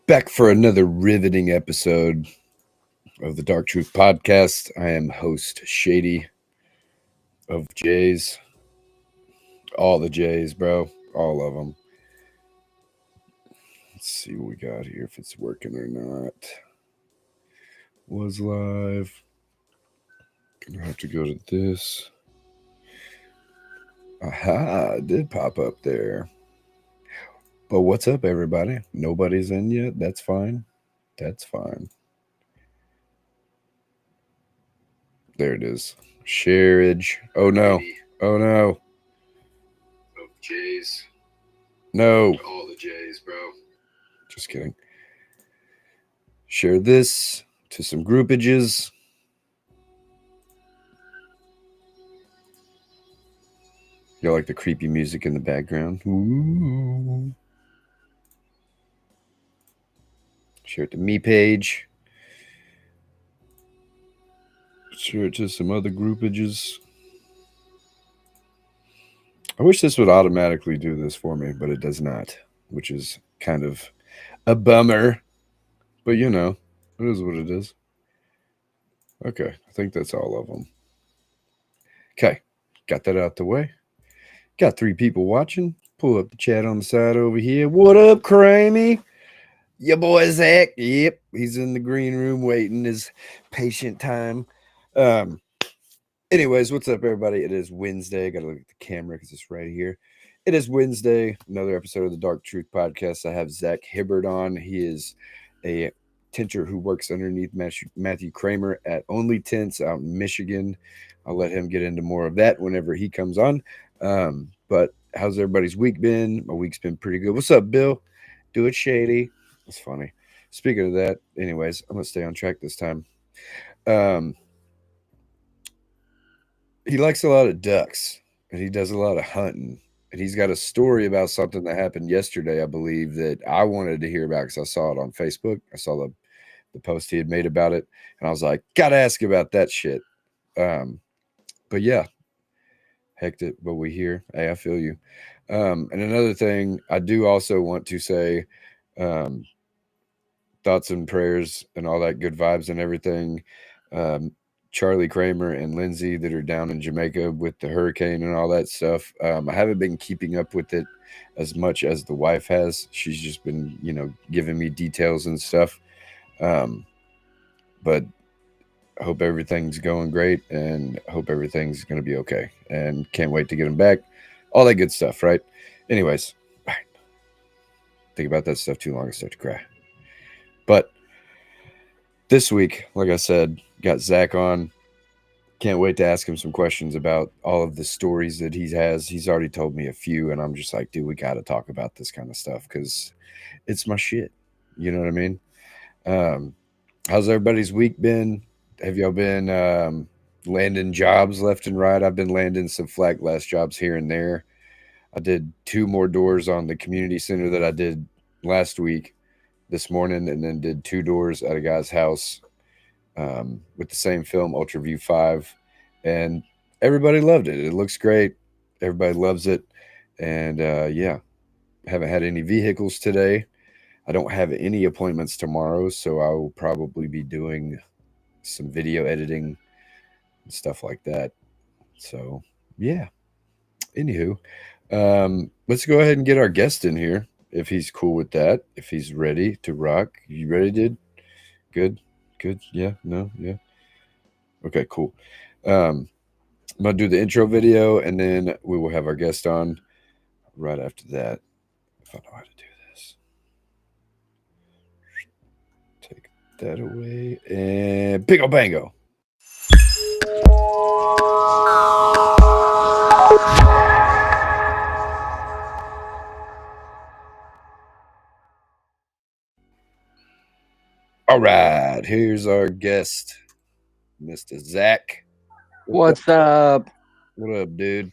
Back for another riveting episode of the Dark Truth Podcast. I am host Shady of Jays. All the Jays, bro. All of them. Let's see what we got here, if it's working or not. Was live. Gonna have to go to this. Aha, it did pop up there. But what's up, everybody? Nobody's in yet. That's fine. That's fine. There it is. Shareage. Oh no. Oh no. Of Jays. No. All the Jays, bro. Just kidding. Share this to some groupages. You like the creepy music in the background. Ooh. Share it to me page. Share it to some other groupages. I wish this would automatically do this for me, but it does not, which is kind of a bummer. But you know, it is what it is. Okay, I think that's all of them. Okay, got that out the way. Got 3 people watching. Pull up the chat on the side over here. What up, Kramey? Your boy Zach. Yep, he's in the green room waiting his patient time. Anyways, what's up, everybody? It is Wednesday. I gotta look at the camera because it's right here. It is Wednesday. Another episode of the Dark Truth Podcast. I have Zack Hibbard on. He is a tinter who works underneath Matthew Kremer at OnlyTints out in Michigan. I'll let him get into more of that whenever he comes on. But how's everybody's week been? My week's been pretty good. What's up, Bill? Do it, Shady. That's funny. Speaking of that, anyways, I'm gonna stay on track this time. He likes a lot of ducks, and he does a lot of hunting. And he's got a story about something that happened yesterday, I believe, that I wanted to hear about because I saw it on Facebook. I saw the post he had made about it, and I was like, gotta ask about that shit. But yeah, hectic, but we here. Hey, I feel you. And another thing, I do also want to say thoughts and prayers and all that good vibes and everything. Charlie Kramer and Lindsay that are down in Jamaica with the hurricane and all that stuff. I haven't been keeping up with it as much as the wife has. She's just been, giving me details and stuff. But I hope everything's going great and hope everything's going to be okay. And can't wait to get them back. All that good stuff, right? Anyways, all right. Think about that stuff too long, I start to cry. But this week, like I said, got Zach on. Can't wait to ask him some questions about all of the stories that he has. He's already told me a few, and I'm just like, dude, we got to talk about this kind of stuff because it's my shit. You know what I mean? How's everybody's week been? Have y'all been landing jobs left and right? I've been landing some flat glass jobs here and there. I did 2 more doors on the community center that I did last week this morning, and then did 2 doors at a guy's house with the same film, UltraView 5, and everybody loved it. It looks great. Everybody loves it. And yeah, haven't had any vehicles today. I don't have any appointments tomorrow, so I will probably be doing some video editing and stuff like that. So yeah, anywho, let's go ahead and get our guest in here if he's cool with that, if he's ready to rock. You ready, dude? Good. Yeah. No. Yeah. Okay, cool. I'm gonna do the intro video and then we will have our guest on right after that, if I know how to do this. Take that away and bingo bango. All right, here's our guest, Mr. Zach. What's up? What up, dude?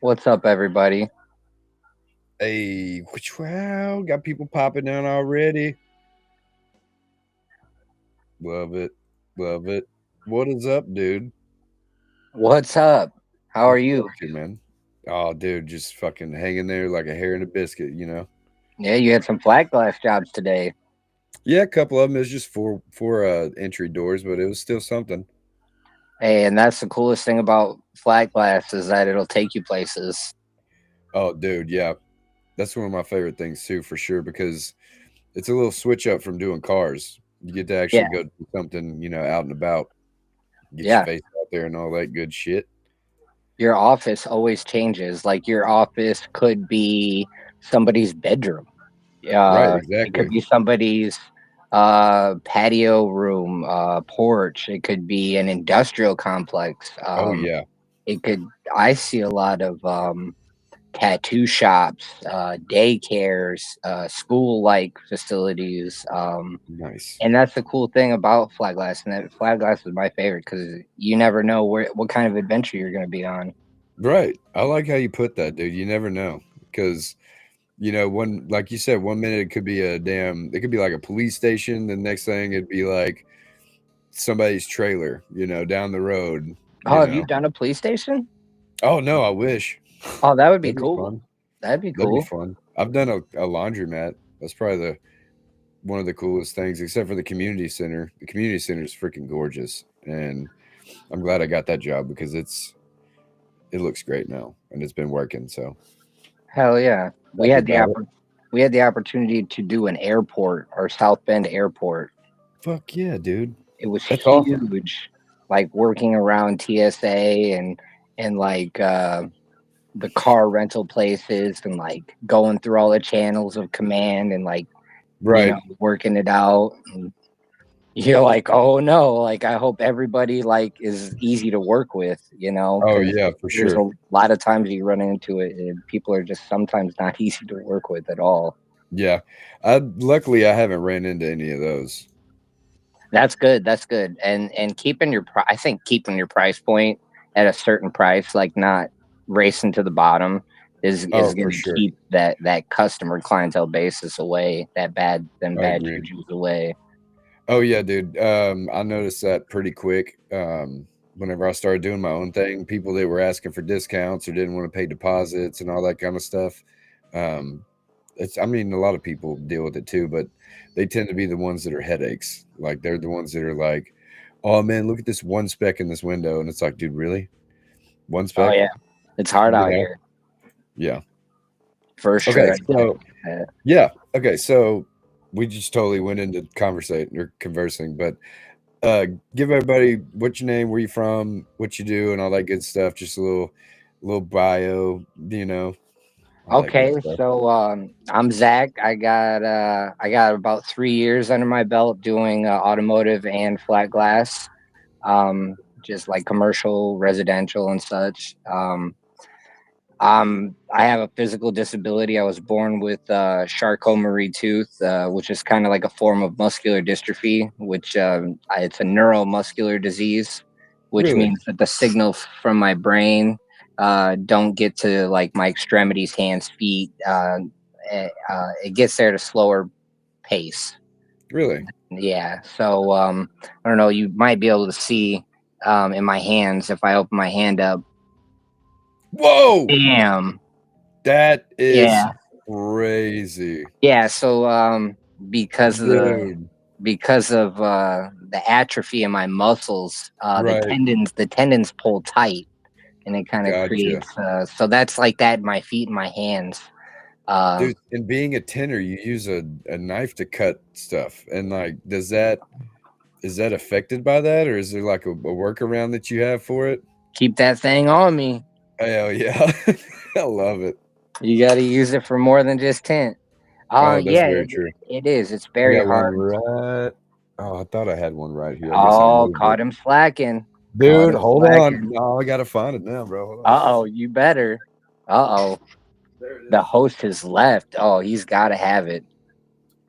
What's up, everybody? Hey, wow, got people popping down already. Love it. What is up, dude? What's up? How are you? Working, man? Oh, dude, just fucking hanging there like a hair in a biscuit, Yeah, you had some flat glass jobs today. Yeah, a couple of them. It was just four entry doors, but it was still something. Hey, and that's the coolest thing about flat glass is that it'll take you places. Oh, dude, yeah, that's one of my favorite things too, for sure, because it's a little switch up from doing cars. You get to Yeah, actually go do something, out and about, get your yeah. face out there and all that good shit. Your office always changes. Like your office could be somebody's bedroom. Right, It could exactly. be somebody's patio room, porch. It could be an industrial complex. Oh yeah, It could. I see a lot of tattoo shops, daycares, school like facilities. nice. And that's the cool thing about flat glass. And that flat glass is my favorite because you never know what kind of adventure you're going to be on. Right. I like how you put that, dude. You never know because one like you said, 1 minute it could be it could be like a police station. The next thing it'd be like somebody's trailer, down the road. Oh, have you done a police station? Oh no, I wish. Oh, that would be That'd be cool. fun. That'd be That'd be cool. fun. I've done a laundromat. That's probably the one of the coolest things, except for the community center. The community center is freaking gorgeous, and I'm glad I got that job because it looks great now, and it's been working. So Hell yeah. happy about it. We had the opportunity to do an airport or South Bend airport. Fuck yeah, dude. It was That's awesome. huge. Like working around TSA and like the car rental places and like going through all the channels of command and like Right. working it out. And you're like, oh no, like I hope everybody like is easy to work with, Oh because yeah, for there's sure. a lot of times you run into it and people are just sometimes not easy to work with at all. Yeah. I haven't ran into any of those. That's good. That's good. And keeping I think keeping your price point at a certain price, like not racing to the bottom, is Oh, going for to sure. keep that customer clientele basis away, I bad agree. juju's away. Oh yeah, dude. I noticed that pretty quick. Whenever I started doing my own thing, people that were asking for discounts or didn't want to pay deposits and all that kind of stuff. Um, I mean, a lot of people deal with it too, but they tend to be the ones that are headaches. Like they're the ones that are like, "Oh man, look at this one speck in this window," and it's like, dude, really? One Oh speck? yeah, it's hard You out know? here Yeah. for Okay. sure. So yeah. Okay. So we just totally went into conversating or conversing, but give everybody what's your name, where you from, what you do, and all that good stuff. Just a little bio, all that good Okay, stuff. so I'm Zach. I got about 3 years under my belt doing automotive and flat glass, just like commercial, residential, and such. I have a physical disability. I was born with Charcot-Marie tooth, which is kind of like a form of muscular dystrophy, which it's a neuromuscular disease, which Really, means that the signal from my brain don't get to like my extremities, hands, feet. It gets there at a slower pace. really. Yeah. So I don't know. You might be able to see in my hands if I open my hand up. Whoa, Damn. that is Yeah. crazy, Yeah, so because of dude. the atrophy in my muscles, Right, the tendons pull tight, and it kind of gotcha, creates. So that's like that in my feet and my hands. Uh, dude. And being a tinner, you use a knife to cut stuff, and like, does that is that affected by that, or is there like a workaround that you have for it? Keep that thing on me. Hell yeah, I love it. You got to use it for more than just tint. Oh, that's Yeah, very true. it is. It's I very got one hard. right. Oh, I thought I had one right here. I guess I Oh, moved it. caught him slacking. Caught Dude, him hold on. slacking. No, I gotta find it now, bro. Hold on. Uh oh, you better. Uh oh, There it the is. host has left. Oh, he's got to have it.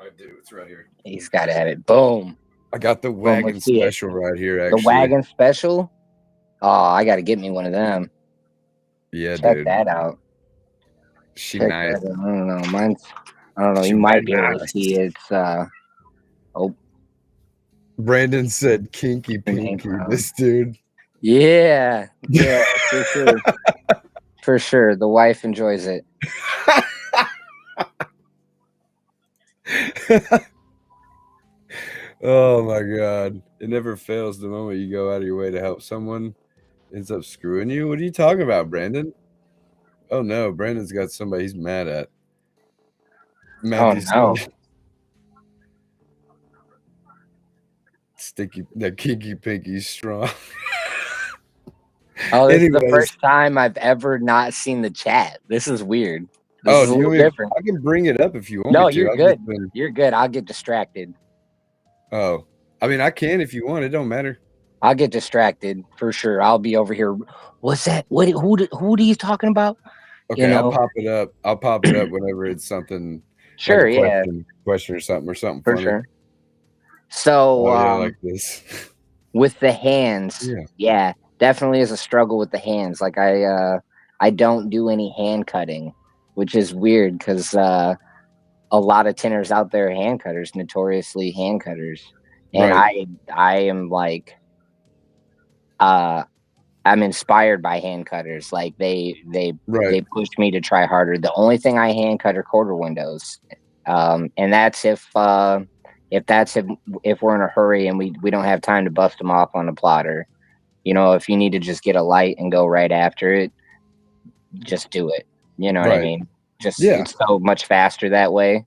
I do. It's right here. He's got to have it. Boom. I got the Boom. wagon Let's see it. special right here, The actually. wagon special. Oh, I got to get me one of them. Yeah, Check dude. that out. She Check nice. that out. I don't know. Mine's. I don't know. She You very might be able to nice. see it's. Oh, Brandon said kinky the name pinky. from. This dude. Yeah. Yeah. For sure. For sure. The wife enjoys it. Oh my god. It never fails the moment you go out of your way to help someone ends up screwing you. What are you talking about, Brandon? Oh no, Brandon's got somebody he's mad at. Oh Matthew no. said sticky that kinky pinky strong. Oh, this is the Anyways. first time I've ever not seen the chat. This is weird. This Oh, is a do you little want me different. I can bring it up if you want me No, to. you're I've just good. been You're good. I'll get distracted. Oh. I mean I can if you want, it don't matter. I'll get distracted for sure. I'll be over here. What's that? What? Who are you talking about? You Okay, I'll know? pop it up. I'll pop it up whenever it's something like a Sure. Yeah, question or something for funny. sure. So, Oh yeah, like this. with the hands, Yeah. yeah, definitely is a struggle with the hands. Like I don't do any hand cutting, which is weird because a lot of tinners out there are hand cutters, notoriously hand cutters, and Right. I am like uh I'm inspired by hand cutters. Like Right. they push me to try harder. The only thing I hand cut are quarter windows, and that's if that's if we're in a hurry and we don't have time to bust them off on a plotter. You know, if you need to just get a light and go right after it, just do it. You know what I Right. mean? Just Yeah. it's so much faster that way.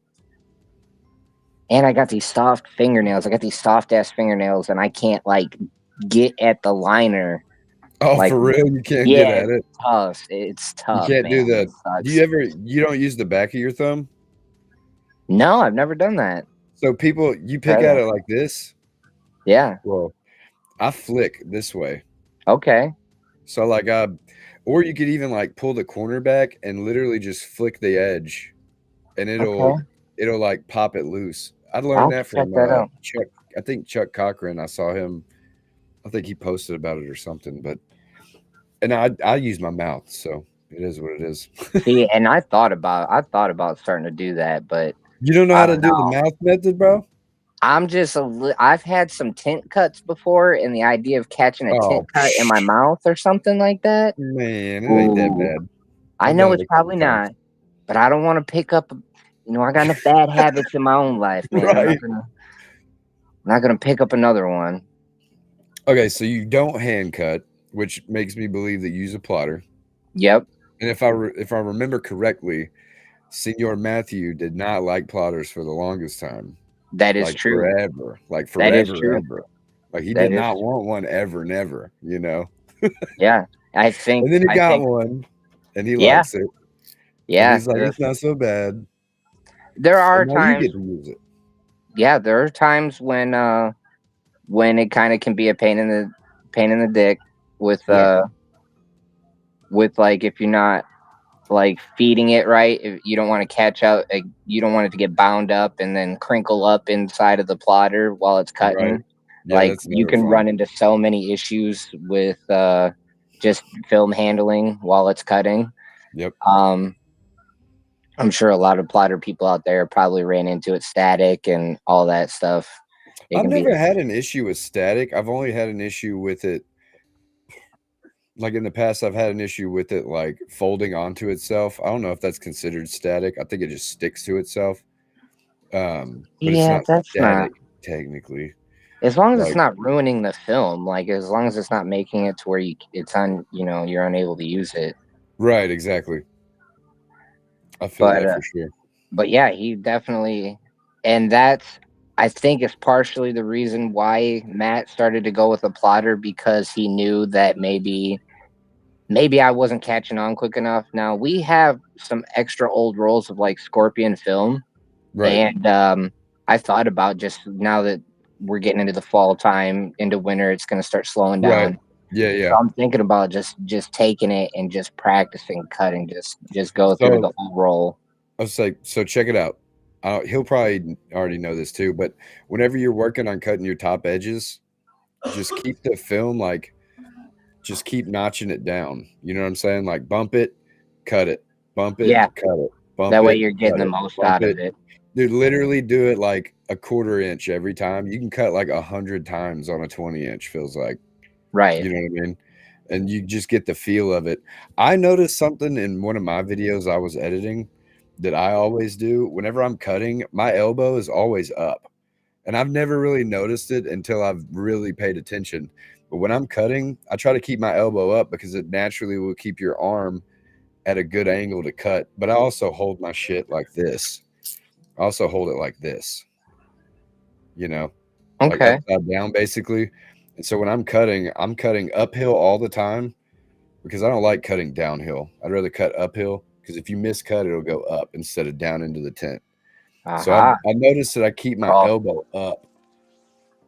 And I got these soft fingernails. I got these soft ass fingernails, and I can't like get at the liner. Oh, Like, for real? You can't get yeah, at it? tough. It's You tough, can't do man. It the do sucks. you ever you don't use the back of your thumb? No, I've never done that. So people you pick Try at that. it like this? Yeah. Well, I flick this way. Okay. So like or you could even like pull the corner back and literally just flick the edge and Okay. it'll like pop it loose. I I'll learned have that to check from that out. Chuck. I think Chuck Cochran. I saw him. I think he posted about it or something. But and I use my mouth, so it is what it is. See, and I thought about starting to do that, but You don't know I how to don't do the know. mouth method, bro? I've had some tint cuts before, and the idea of catching a tint Oh, cut in my mouth or something like that. man, it ain't that Ooh, bad. I I've done know it it's a couple probably times. not, but I don't want to pick up. I got enough bad habits in my own life, man. Right. I'm not gonna pick up another one. Okay, so you don't hand cut, which makes me believe that you use a plotter. Yep, And if I remember correctly, Senor Matthew did not like plotters for the longest time, that is true. like That is forever, true. ever. Like he That did is not want one ever, never, you know. yeah. I think And then he I got think one, and he yeah, likes it, and yeah. he's like, it's not so bad. There And are now you times. get to use it. Yeah, there are times when it kind of can be a pain in the dick with Yeah, like if you're not like feeding it right, if you don't want to catch out, like, you don't want it to get bound up and then crinkle up inside of the plotter while it's right. cutting. Yeah, Like that's you never can fun. run into so many issues with just film handling while it's cutting. Yep. Um, I'm sure a lot of plotter people out there probably ran into it static and all that stuff. It I've can be never had an issue with static. I've only had an issue with it. Like in the past, I've had an issue with it like folding onto itself. I don't know if that's considered static. I think it just sticks to itself. But it's yeah, not that's not. static technically. As long as it's Like not ruining the film, like as long as it's not making it to where you're unable to use it. right, exactly. I feel But that for sure. yeah, he definitely, and that's I think it's partially the reason why Matt started to go with a plotter because he knew that maybe I wasn't catching on quick enough. Now we have some extra old rolls of like Scorpion film, Right, and I thought about just now that we're getting into the fall time, into winter, it's going to start slowing right. down. Yeah, So yeah. I'm thinking about just taking it and just practicing cutting, just go through So the whole roll. I was like, so check it out. He'll probably already know this too, but whenever you're working on cutting your top edges, just keep the film like just keep notching it down. You know what I'm saying? Like bump it, cut it, bump it, Yeah, cut it, bump that way it, you're getting cut the it, most bump out it. of it. Dude, literally do it like a quarter inch every time. You can cut like 100 times on a 20 inch, feels like. Right. You know what I mean? And you just get the feel of it. I noticed something in one of my videos I was editing that I always do. Whenever I'm cutting, my elbow is always up. And I've never really noticed it until I've really paid attention. But when I'm cutting, I try to keep my elbow up because it naturally will keep your arm at a good angle to cut. But I also hold my shit like this. I also hold it like this, you know, like Okay. upside down basically. And so when I'm cutting uphill all the time because I don't like cutting downhill. I'd rather cut uphill because if you miscut, it'll go up instead of down into the tent. So Aha. I noticed that I keep my Call. elbow up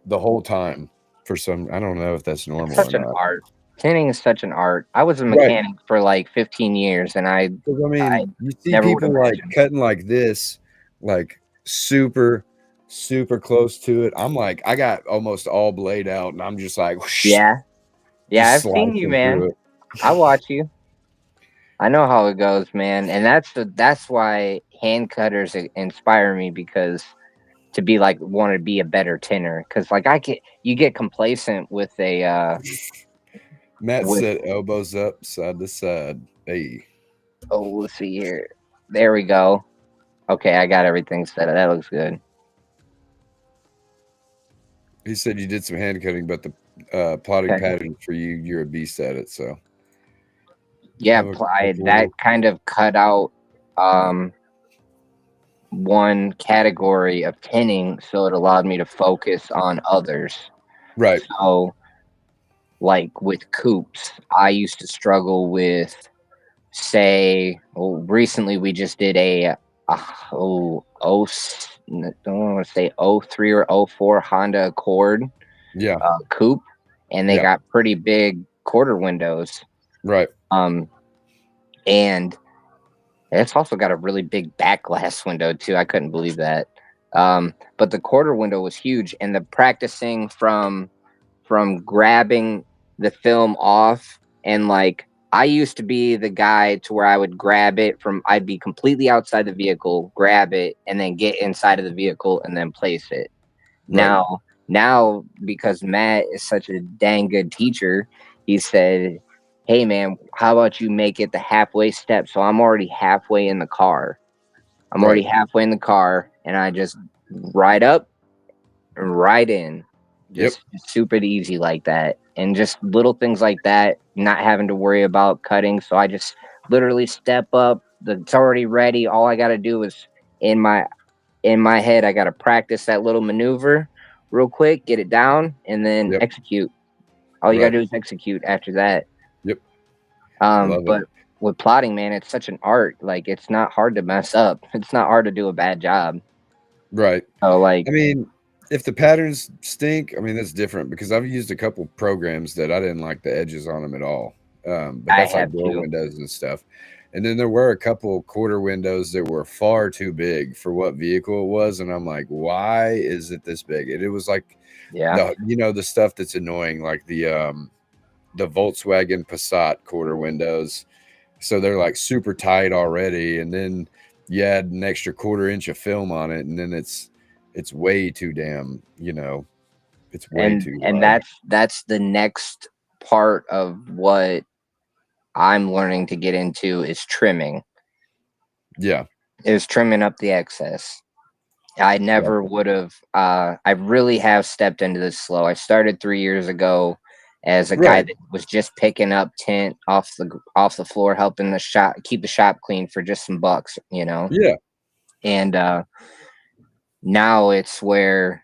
the whole time for some. I don't know if that's It's normal or such an not. art. Tinting is such an art. I was a Right. mechanic for like 15 years, and Because I I mean, you see never would people like imagine. cutting like this, like super, super close to it. I'm like, I got almost all blade out, and I'm just like, whoosh, Yeah, yeah, just I've seen you, slicing man. through it. I watch you. I know how it goes, man, and that's why hand cutters inspire me because to be like want to be a better tinner because like you get complacent with a Matt with said elbows up, side to side. Hey, oh let's see here, there we go. Okay, I got everything set up. That looks good. he said you did some hand cutting, but the plotting Okay. patterns for you, you're a beast at it. So I Yeah, have a that couple. kind of cut out um one category of tinning, so it allowed me to focus on others. Right. So, like with coupes, I used to struggle with, say, well, recently we just did a don't want to say '03 or '04 Honda Accord Yeah. coupe, and they Yeah. got pretty big quarter windows. Right. Um, and it's also got a really big back glass window too. I couldn't believe that. But the quarter window was huge, and the practicing from grabbing the film off and like I used to be the guy to where I would grab it from I'd be completely outside the vehicle, grab it, and then get inside of the vehicle and then place it. Right. Now because Matt is such a dang good teacher, he said, "Hey man, how about you make it the halfway step?" So I'm already halfway in the car. I'm already Right. halfway in the car, and I just ride up and ride in, Yep. just super easy like that, and just little things like that, not having to worry about cutting. So I just literally step up. It's already ready. All I got to do is in my in my head, I got to practice that little maneuver real quick, get it down, and then Yep. execute. All you got Right. to do is execute after that. Yep. Love it. But with plotting, man, it's such an art. Like it's not hard to mess up. It's not hard to do a bad job. Right. So like I mean, if the patterns stink, I mean that's different because I've used a couple programs that I didn't like the edges on them at all. But I that's like have door to. windows and stuff. And then there were a couple quarter windows that were far too big for what vehicle it was, and I'm like, why is it this big? And it was like Yeah. the stuff that's annoying, like the Volkswagen Passat quarter windows. So they're like super tight already, and then you add an extra quarter inch of film on it, and then it's way too damn, it's way too And wide. that's the next part of what I'm learning to get into is trimming. Yeah, Is trimming up the excess. I yeah, never would have I really have stepped into this slow. I started 3 years ago as a guy right, that was just picking up tint off the floor, helping the shop keep the shop clean for just some bucks, you know. yeah, And now it's where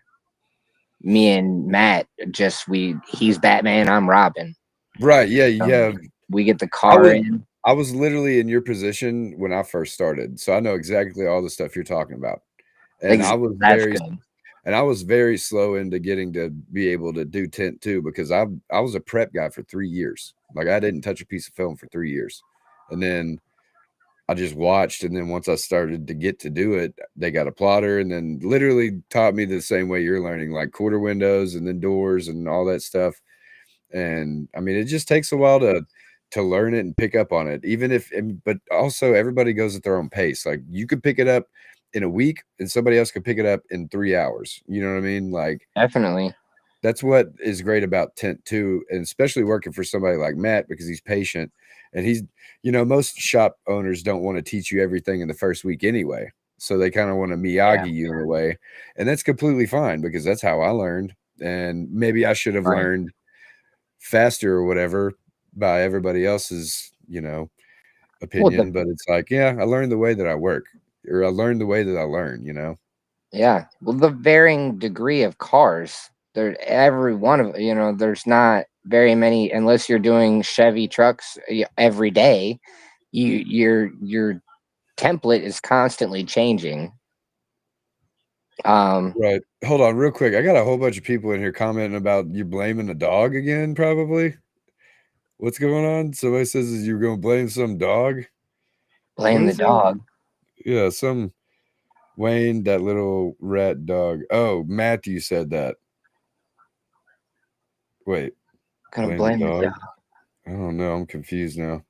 me and Matt just we he's Batman, I'm Robin. right, yeah, yeah. We get the I car was in. I was literally in your position when I first started, so I know exactly all the stuff you're talking about. And That's good. I was very slow into getting to be able to do tint too because I was a prep guy for 3 years. Like I didn't touch a piece of film for 3 years, and then I just watched, and then once I started to get to do it, they got a plotter, and then literally taught me the same way you're learning, like quarter windows and then doors and all that stuff. And I mean, it just takes a while to learn it and pick up on it, even if, but also everybody goes at their own pace. Like you could pick it up in a week, and somebody else could pick it up in 3 hours. You know what I mean? Like Definitely. that's what is great about tint too, and especially working for somebody like Matt because he's patient and he's most shop owners don't want to teach you everything in the first week anyway. so they kind of want to Miyagi you in a way, and that's completely fine because that's how I learned. And maybe I should have Right. learned faster or whatever by everybody else's, Well, opinion. But it's like, yeah, I learned the way that I work, or I learned the way that I learn. yeah. Well, the varying degree of cars. There, every one of there's not very many unless you're doing Chevy trucks every day. Your template is constantly changing. Right. Hold on, real quick. I got a whole bunch of people in here commenting about you blaming the dog again, probably. What's going on? Somebody says is you're going to blame some dog. What Blame the is that? dog. Yeah, some Wayne, that little rat dog. Oh, Matthew said that. Wait, Gonna blame the blame the dog? dog. I don't know. I'm confused now.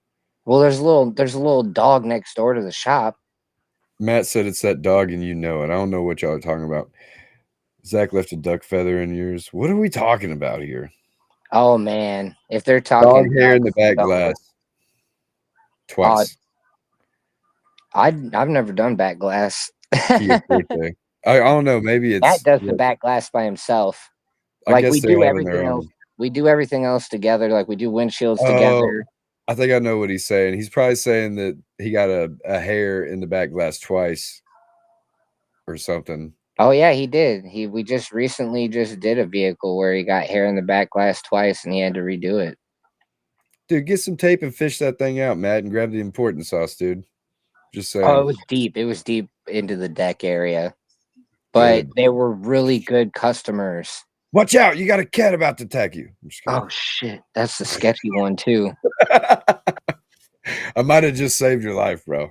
Well, there's a little dog next door to the shop. Matt said it's that dog, and you know it. I don't know what y'all are talking about. Zach left a duck feather in yours. What are we talking about here? Oh man, if they're Dog talking hair in the ducks, back oh, glass. Twice. I've never done back glass. Kia's birthday. I don't know. Maybe Matt it's. does the Yeah, back glass by himself. I Like guess we they're do having their everything else. own. We do everything else together. Like we do windshields Oh, together. I think I know what he's saying. He's probably saying that he got a hair in the back glass twice or something. Oh yeah, he did. We just recently just did a vehicle where he got hair in the back glass twice and he had to redo it. Dude, get some tape and fish that thing out, Matt, and grab the important sauce, dude. Just Oh, it saying. was deep. It was deep into the deck area. But Good. they were really good customers. Watch out. You got a cat about to attack you. I'm just Oh kidding. shit. That's the sketchy one too. I might have just saved your life, bro. I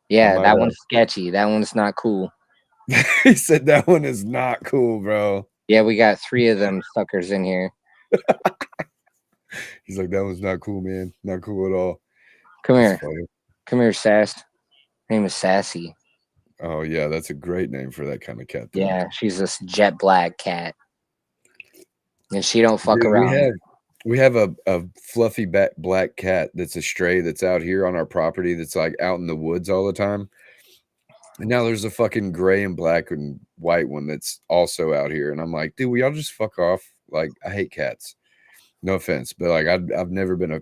Yeah, might that have. one's sketchy. That one's not cool. He said that one is not cool, bro. Yeah, we got 3 of them suckers in here. He's like, that one's not cool, man. Not cool at all. Come That's here. funny. Come here, Sass. Her name is Sassy. Oh yeah, that's a great name for that kind of cat, though. Yeah, she's this jet black cat. And she don't fuck Dude, around. we have a fluffy black cat that's a stray that's out here on our property that's like out in the woods all the time. And now there's a fucking gray and black and white one that's also out here. And I'm like, dude, we all just fuck off. Like, I hate cats. No offense, but like I've never been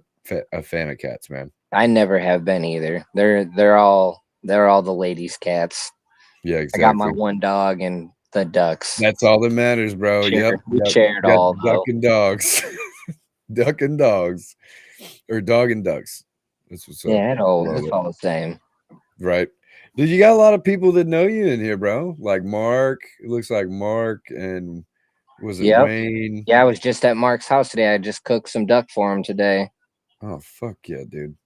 a fan of cats, man. I never have been either. They're all the ladies' cats. Yeah, I got my exactly. one dog and the ducks. That's all that matters, bro. Yep. We Got, shared got all duck though. and dogs. Duck and dogs. Or dog and ducks. That's what's up. Yeah, Love it's it. all the same. Right. Dude, you got a lot of people that know you in here, bro. Like Mark. It looks like Mark and was it Yep. Wayne? Yeah, I was just at Mark's house today. I just cooked some duck for him today. Oh fuck yeah, dude.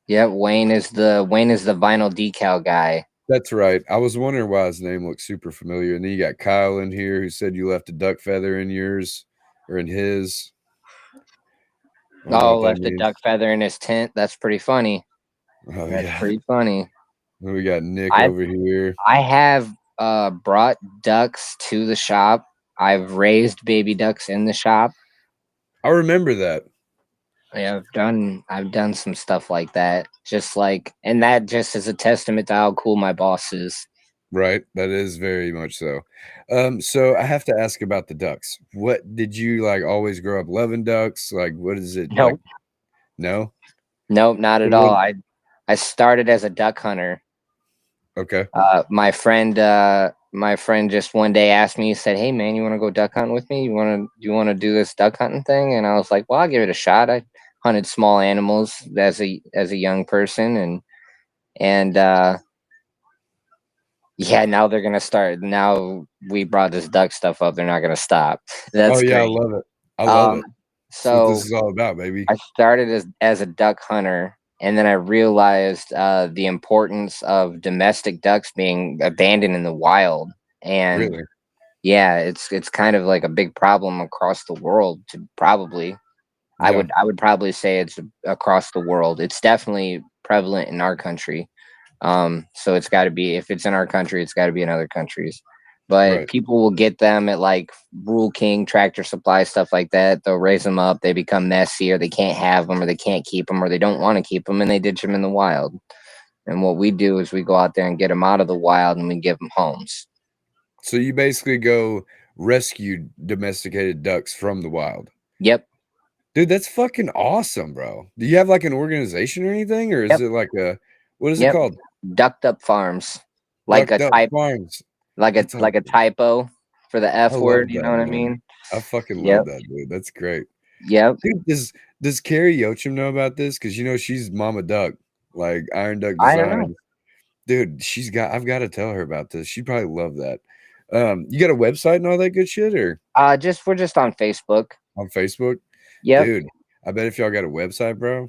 Yep, Wayne is the vinyl decal guy. That's right. I was wondering why his name looked super familiar. And then you got Kyle in here who said you left a duck feather in yours or in his. I don't know Oh, what that left a means. duck feather in his tent. That's pretty funny. Oh That's yeah. pretty funny. Then we got Nick I over here. I have brought ducks to the shop. I've raised baby ducks in the shop. I remember that. Yeah, I've done some stuff like that. Just like, and that just is a testament to how cool my boss is. Right. That is very much so. So I have to ask about the ducks. What did you like always grow up loving ducks? Like what is it like? Nope. No? Nope, not So at what all. I started as a duck hunter. okay. My friend just one day asked me, he said, "Hey man, you want to go duck hunting with me? You want to do this duck hunting thing?" And I was like, "Well, I'll give it a shot." I hunted small animals as a young person, and yeah, now they're gonna start. Now we brought this duck stuff up. They're not gonna stop. Oh That's yeah, I great. love it. I love Um, it. That's what this so is all about, baby. I started as a duck hunter, and then I realized the importance of domestic ducks being abandoned in the wild. And Really? yeah, it's kind of like a big problem across the world. To probably, Yeah. I would probably say it's across the world. It's definitely prevalent in our country. So it's got to be, if it's in our country, it's got to be in other countries. But Right. people will get them at like Rural King, Tractor Supply, stuff like that. They'll raise them up. They become messy, or they can't have them, or they can't keep them, or they don't want to keep them, and they ditch them in the wild. And what we do is we go out there and get them out of the wild and we give them homes. So you basically go rescue domesticated ducks from the wild. Yep. Dude, that's fucking awesome, bro. Do you have like an organization or anything, or is Yep. it like what is it Yep. called? Ducked up farms. Like a Ducked Up type Farms. like That's a awesome. typo for the I F word, love you know that, what I man. mean? I fucking Yep. love that, dude. That's great. Yep. Dude, does Carrie Yochum know about this? Because she's Mama Duck, like Iron Duck I don't know. Designs. Dude, I've got to tell her about this. She'd probably love that. You got a website and all that good shit, or We're just on Facebook. on Facebook? Yep. Dude, I bet if y'all got a website, bro,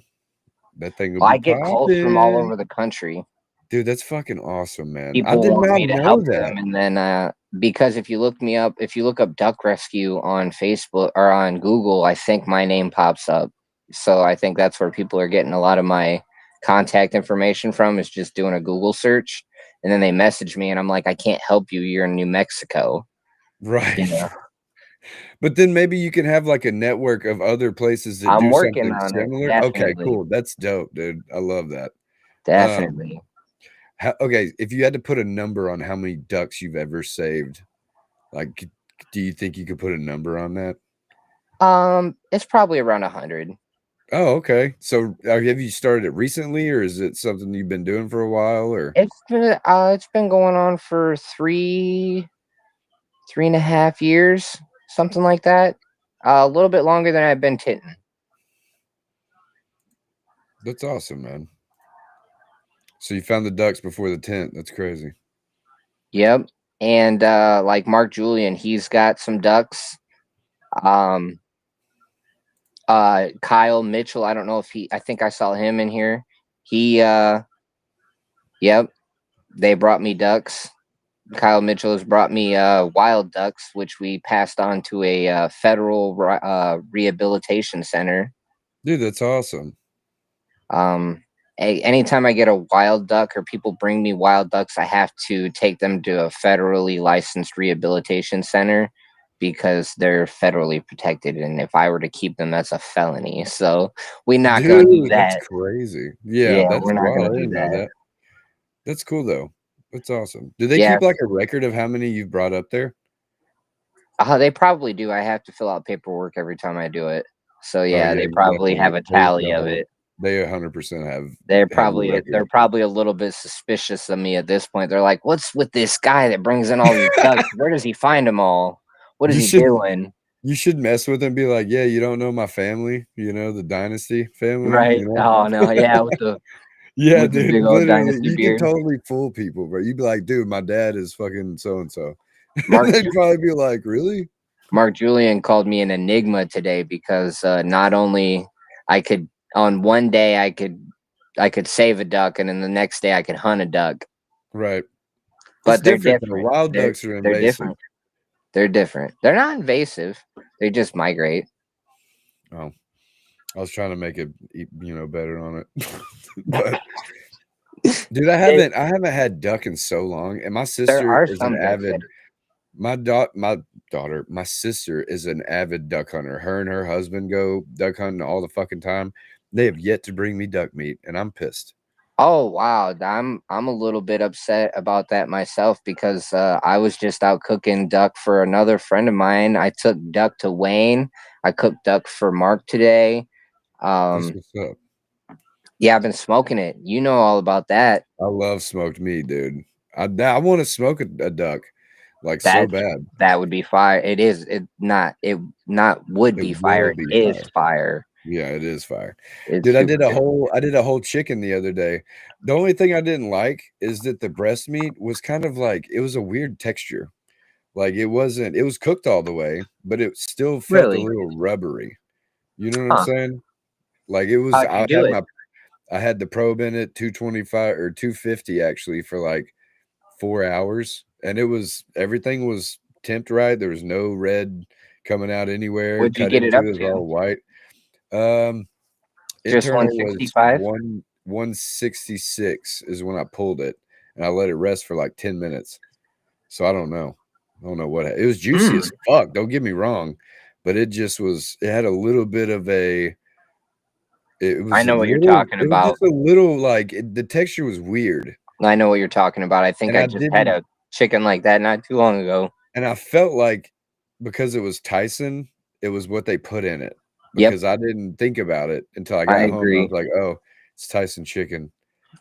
that thing will Well, be I get calls from all popping. over the country. Dude, that's fucking awesome, man. I People did want not me to know help that. them, and then because if you look up duck rescue on Facebook or on Google, I think my name pops up. So I think that's where people are getting a lot of my contact information from, is just doing a Google search, and then they message me, and I'm like, I can't help you. You're in New Mexico. Right. You know, But then maybe you can have like a network of other places that I'm do working something on it. similar. Okay, Definitely, cool. That's dope, dude. I love that. Um, definitely. okay, if you had to put a number on how many ducks you've ever saved, like, do you think you could put a number on that? It's probably around 100. Oh, okay. So have you started it recently, or is it something you've been doing for a while, or? It's been going on for 3.5 years, something like that. A little bit longer than I've been tinting. That's awesome, man. So you found the ducks before the tent. That's crazy. Yep. And like Mark Julian, he's got some ducks. Um, Kyle Mitchell, I don't know if I think I saw him in here. He, yep, they brought me ducks. Kyle Mitchell has brought me wild ducks, which we passed on to a federal rehabilitation center. Dude, that's awesome. Anytime I get a wild duck or people bring me wild ducks, I have to take them to a federally licensed rehabilitation center because they're federally protected. And if I were to keep them, that's a felony. So we're not going to do Dude, that's that. crazy. Yeah, Yeah, that's we're not wild. going I to do didn't know that. that. That's cool though. That's awesome. Do they Yeah, keep like a record of how many you've brought up there? they probably do. I have to fill out paperwork every time I do it. So Oh yeah, yeah, they you probably definitely have a they tally of double it. they 100% They're have the probably record. a little bit suspicious of me at this point. They're like, "What's with this guy that brings in all these ducks? Where does he find them all? What is You he should doing?" you should mess with them and be like, "Yeah, you don't know my family, the dynasty family, Right? Oh no, yeah, with the Yeah, dude, big old literally, dynasty you can beard. totally fool people, bro. You'd be like, "Dude, my dad is fucking so and so." Mark They'd probably be like, "Really?" Mark Julian called me an enigma today because not only I could on one day I could save a duck and then the next day I could hunt a duck, Right. It's but they're different though. different. Wild ducks are They're invasive. different. They're different. They're not invasive. They just migrate. Oh, I was trying to make it, better on it, but dude, They, I haven't had duck in so long, and my there sister are is an some ducks that avid. My sister is an avid duck hunter. Her and her husband go duck hunting all the fucking time. They have yet to bring me duck meat, and I'm pissed. Oh wow, I'm a little bit upset about that myself because I was just out cooking duck for another friend of mine. I took duck to Wayne. I cooked duck for Mark today. That's Um, what's up. yeah, I've been smoking it. You know all about that. I love smoked meat, dude. I want to smoke a duck like so That bad. that would be fire. It not would It be fire. will It be is fire. fire. Yeah, it is fire. It's Dude, super good. I did a whole chicken the other day. The only thing I didn't like is that the breast meat was kind of like it was a weird texture. Like it was cooked all the way, but it still felt a Really? little rubbery. You know what I'm Huh? saying? Like it was How'd you do it? I had the probe in it 225 or 250 actually for like 4 hours, and everything was temped right. There was no red coming out anywhere. What'd you Cut get it into up it was to? all white. Um, Just internal was 165? 166 is when I pulled it, and I let it rest for like 10 minutes. So I don't know. I don't know it was juicy Mm. as fuck. Don't get me wrong, but it just was. It had a little bit of It was I a know what you're little. talking It was about. just a little like the texture was weird, I know what you're talking about. I think and I I just had didn't. a chicken like that not too long ago. And I felt like because it was Tyson, it was what they put in it. Yep, Because I didn't think about it until I I got home. And I agree. was like, "Oh, it's Tyson chicken."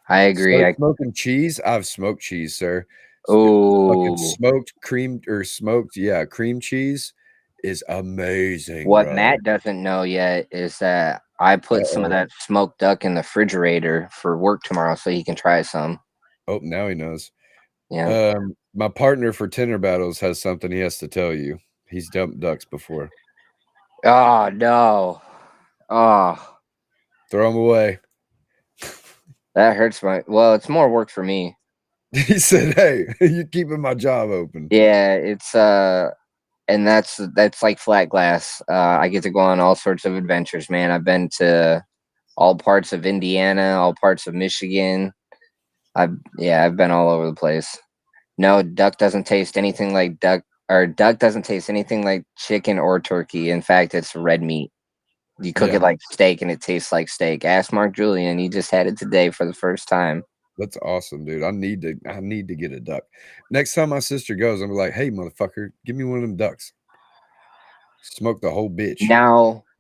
I agree. Start smoking cheese. I've smoked cheese, sir. Fucking Oh, smoked cream or smoked, yeah, cream cheese is amazing, what bro. Matt doesn't know yet is that I put some of Uh-oh. that smoked duck in the refrigerator for work tomorrow, so he can try some. Oh, now he knows. Yeah. My partner for Tinter Battles has something he has to tell you. He's dumped ducks before. Oh no. Oh, Throw them away. that hurts my. Well, it's more work for me. He said, "Hey, you're keeping my job open." Yeah, it's and that's like flat glass. I get to go on all sorts of adventures, man. I've been to all parts of Indiana, all parts of Michigan. I've been all over the place. No, duck doesn't taste anything like duck, or duck doesn't taste anything like chicken or turkey. In fact, it's red meat. You cook Yeah, it like steak and it tastes like steak. Ask Mark Julian. He just had it today for the first time. that's awesome, dude. I need to get a duck. Next time my sister goes, I'm like, "Hey, motherfucker, give me one of them ducks. Smoke the whole bitch."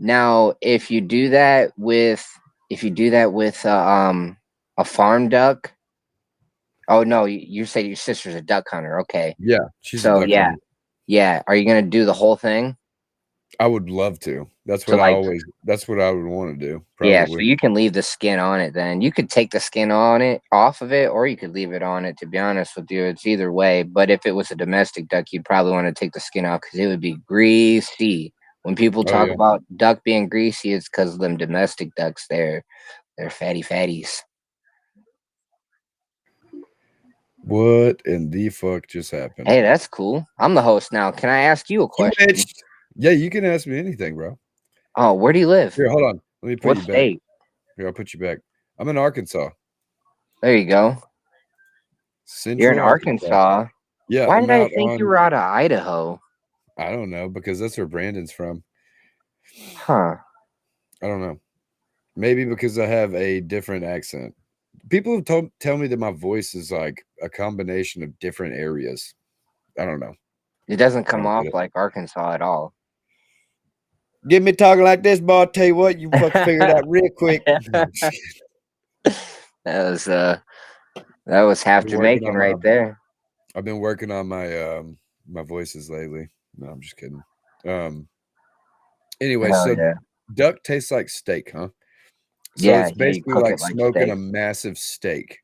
Now, if you do that with a farm duck. Oh no, you said your sister's a duck hunter. Okay, Yeah, she's a so duck yeah, hunter. yeah. Are you gonna do the whole thing? I would love to. So like, That's what I would wanna do, yeah. So probably. you can leave the skin on it. Then you could take the skin on it off of it, or you could leave it on it. To be honest with you, it's either way. But if it was a domestic duck, you'd probably want to take the skin off because it would be greasy. When people Oh, talk yeah. about duck being greasy, it's because of them domestic ducks. They're fatty fatties. What in the fuck just happened? Hey, that's cool. I'm the host now. Can I ask you a question? Switched. Yeah, you can ask me anything, bro. Oh, where do you live? Here, hold on. Let me put What you back. state? Here, I'll put you back. I'm in Arkansas, There you go. You're in Central Arkansas. Arkansas. Yeah, Why I'm did I out think you on were out of Idaho? I don't know, because that's where Brandon's from. Huh. I don't know. Maybe because I have a different accent. People have tell me that my voice is like a combination of different areas. I don't know. It doesn't I come don't off get it. like Arkansas at all. Get me talking like this, boy. I'll tell you what, you fucking figure it out real quick. That was half Been working Jamaican on right there. I've been working on my voices lately. No, I'm just kidding. Um anyway, Hell so yeah. duck tastes like steak, huh? So Yeah, it's yeah, you basically cook like it like smoking steak. a massive steak.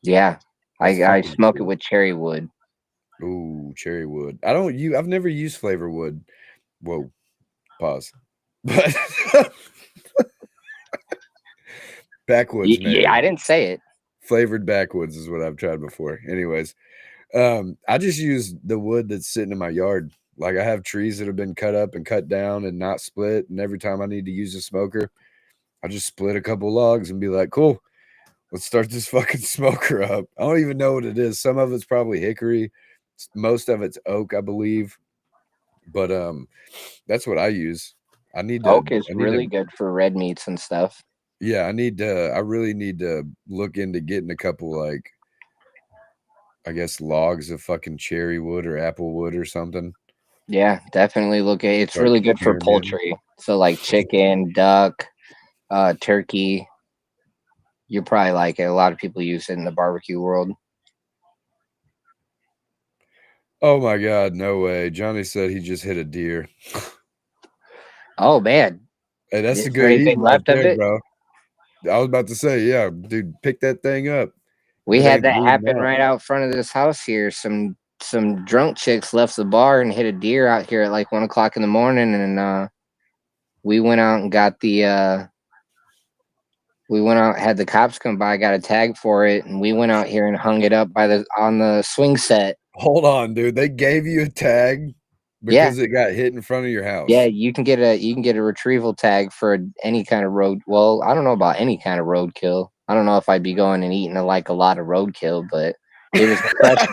Yeah. That's I fucking smoke it cool. with cherry wood. Ooh, cherry wood. I've never used flavor wood. Whoa, pause. But backwoods, Yeah, maybe. I didn't say it. Flavored backwoods is what I've tried before. Anyways, I just use the wood that's sitting in my yard. Like I have trees that have been cut up and cut down and not split. And every time I need to use a smoker, I just split a couple logs and be like, cool, let's start this fucking smoker up. I don't even know what it is. Some of it's probably hickory, most of it's oak, I believe. But that's what I use. I need to Oak is I need to really good for red meats and stuff. yeah, I really need to look into getting a couple like I guess logs of fucking cherry wood or apple wood or something. Yeah, definitely look at it's Start really good for spearing in. poultry. So like chicken, duck, turkey. You probably like it. A lot of people use it in the barbecue world. Oh my god, no way. Johnny said he just hit a deer. Oh man, Hey, that's a is there good anything eating right left of there, it? bro. I was about to say, yeah, dude, pick that thing up. If We it had ain't that bleeding happen out. right out front of this house here. Some drunk chicks left the bar and hit a deer out here at like 1 o'clock in the morning, and we went out and got the we went out had the cops come by, got a tag for it, and we went out here and hung it up by the on the swing set. Hold on, dude. They gave you a tag Yeah, because it got hit in front of your yeah, house. you can get a retrieval tag for any kind of road. Well, I don't know about any kind of roadkill. I don't know if I'd be going and eating like a lot of roadkill, but it was a fresh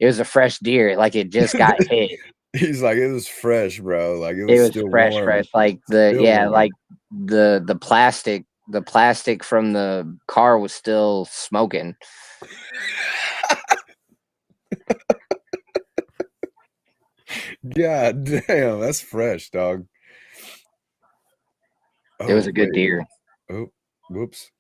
it was a fresh deer. Like it just got hit. He's like, it was fresh, bro. Like it It was was still fresh, warm. fresh. Like the Still yeah, warm. like the plastic from the car was still smoking. God damn, that's fresh, dog. It was Oh a good wait. deer. Oh, whoops.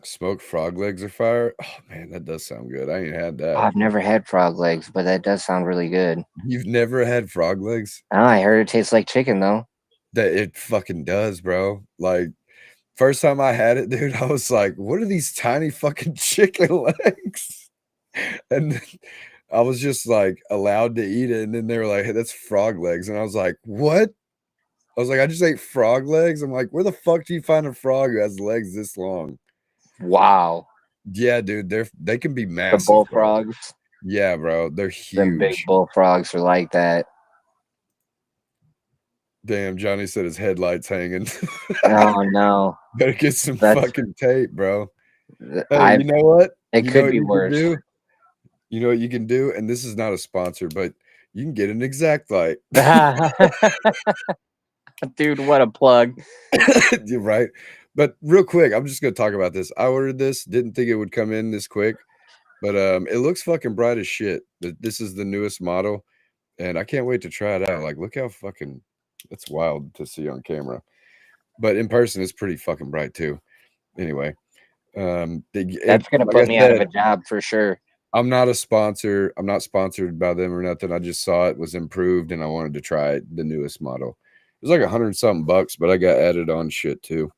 Smoked frog legs are fire. Oh man, that does sound good. I ain't had that. I've never had frog legs, but that does sound really good. You've never had frog legs? Oh, I heard it tastes like chicken though. That it fucking does, bro. Like first time I had it, dude, I was like, what are these tiny fucking chicken legs? And then I was just like allowed to eat it. And then they were like, hey, that's frog legs. And I was like, what? I was like, I just ate frog legs. I'm like, where the fuck do you find a frog who has legs this long? Wow. Yeah, dude, they can be The massive, bro. bullfrogs. Yeah, bro, they're Them big huge. bullfrogs are like that. Damn, Johnny said his headlights hanging. Oh no. Better get some That's fucking tape, bro. Hey, I you know what? it You know could what be you can worse. do? You know what you can do? And this is not a sponsor, but you can get an exact light. Dude, what a plug. You're right. But real quick, I'm just gonna talk about this. I ordered this, didn't think it would come in this quick, but it looks fucking bright as shit. This is the newest model, and I can't wait to try it out. Like, look how fucking it's wild to see on camera. But in person, it's pretty fucking bright too. Anyway, That's gonna like I put me out of said, a job for sure. I'm not a sponsor. I'm not sponsored by them or nothing. I just saw it was improved and I wanted to try it, the newest model. It was like 100 something bucks, but I got added on shit too.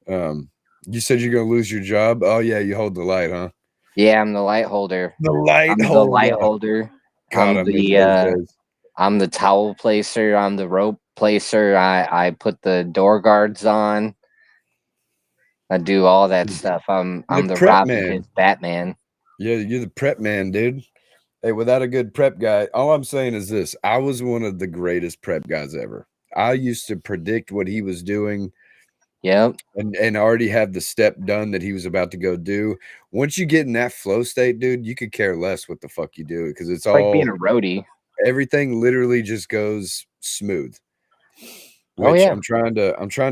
You said you're gonna lose your job. Oh yeah, you hold the light, huh? Yeah, I'm the light holder. The light I'm the light holder. holder. God, I miss those days. I'm the towel placer. I'm the rope placer. I put the door guards on. I do all that stuff. I'm The the prep Robin man. his Batman. Yeah, you're the prep man, dude. Hey, without a good prep guy, all I'm saying is this: I was one of the greatest prep guys ever. I used to predict what he was doing Yep. and already have the step done that he was about to go do. Once you get in that flow state, dude, you could care less what the fuck you do because it's It's like being all a roadie. everything literally just goes smooth. Oh Which yeah. I'm trying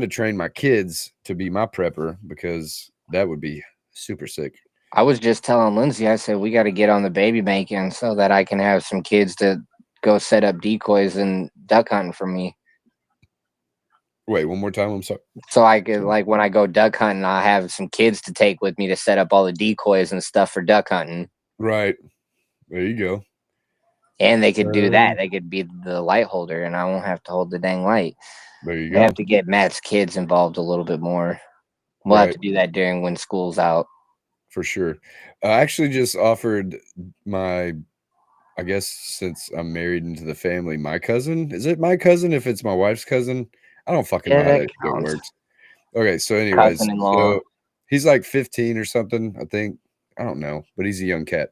to train my kids to be my prepper because that would be super sick. I was just telling Lindsay, I said we got to get on the baby banking so that I can have some kids to go set up decoys and duck hunting for me. Wait, one more time. I'm sorry. So I could, like, when I go duck hunting, I have some kids to take with me to set up all the decoys and stuff for duck hunting. Right. There you go. And they could do that. They could be the light holder, and I won't have to hold the dang light. There you We go. have to get Matt's kids involved a little bit more. We'll have to do that during when school's out. For sure. I actually just offered my, I guess since I'm married into the family, my cousin. Is it my cousin if it's my wife's cousin? I don't fucking know Yeah, how that that shit counts. works. Okay, so anyways, Cousin-in-law. so he's like 15 or something, I think. I don't know, but he's a young cat.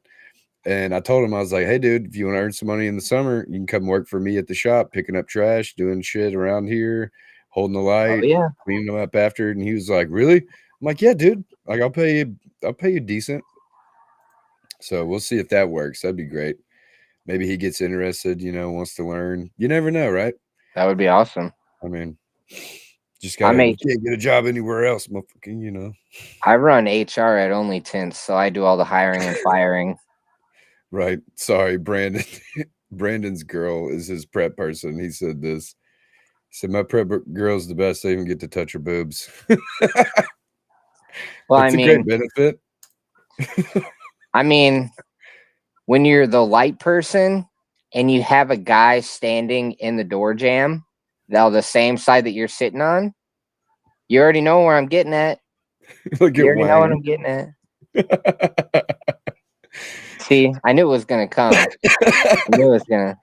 And I told him, I was like, hey, dude, if you want to earn some money in the summer, you can come work for me at the shop, picking up trash, doing shit around here, holding the Oh light, yeah. cleaning them up after. And he was like, really? I'm like, yeah, dude. Like, I'll pay you decent. So we'll see if that works. That'd be great. Maybe he gets interested, wants to learn. You never know, right? That would be awesome. I mean, just I you make can't get a job anywhere else, motherfucking. I run HR at OnlyTints, so I do all the hiring and firing. Right. Sorry, Brandon. Brandon's girl is his prep person. He said this. He said, my prep girl's the best. They even get to touch her boobs. Well, It's a great benefit. I mean, when you're the light person and you have a guy standing in the door jamb, now the same side that you're sitting on, you already know where I'm getting at. Look You at already know what Wayne. I'm getting at. See, I knew it was gonna come. I knew it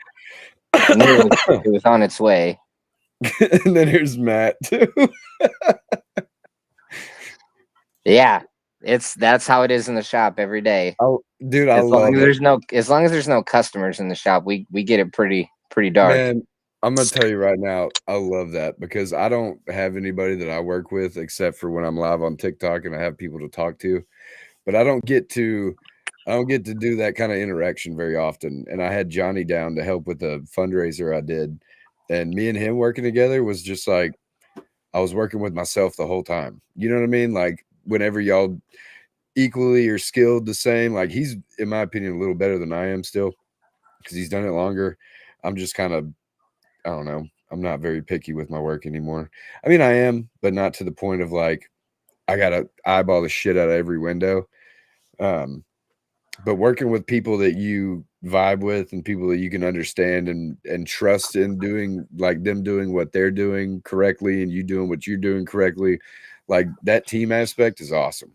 was on its way. And then here's Matt too. Yeah, that's how it is in the shop every day. Oh, dude, I As long love as it. there's no customers in the shop, we get it pretty dark. Man, I'm gonna tell you right now, I love that because I don't have anybody that I work with except for when I'm live on TikTok and I have people to talk to. But I don't get to do that kind of interaction very often. And I had Johnny down to help with a fundraiser I did. And me and him working together was just like I was working with myself the whole time. You know what I mean? Like whenever y'all equally or skilled the same, like he's in my opinion a little better than I am still because he's done it longer. I'm just kind of, I don't know, I'm not very picky with my work anymore. I mean I am, but not to the point of like I gotta eyeball the shit out of every window. um but working with people that you vibe with and people that you can understand and trust in doing, like them doing what they're doing correctly and you doing what you're doing correctly, like that team aspect is awesome.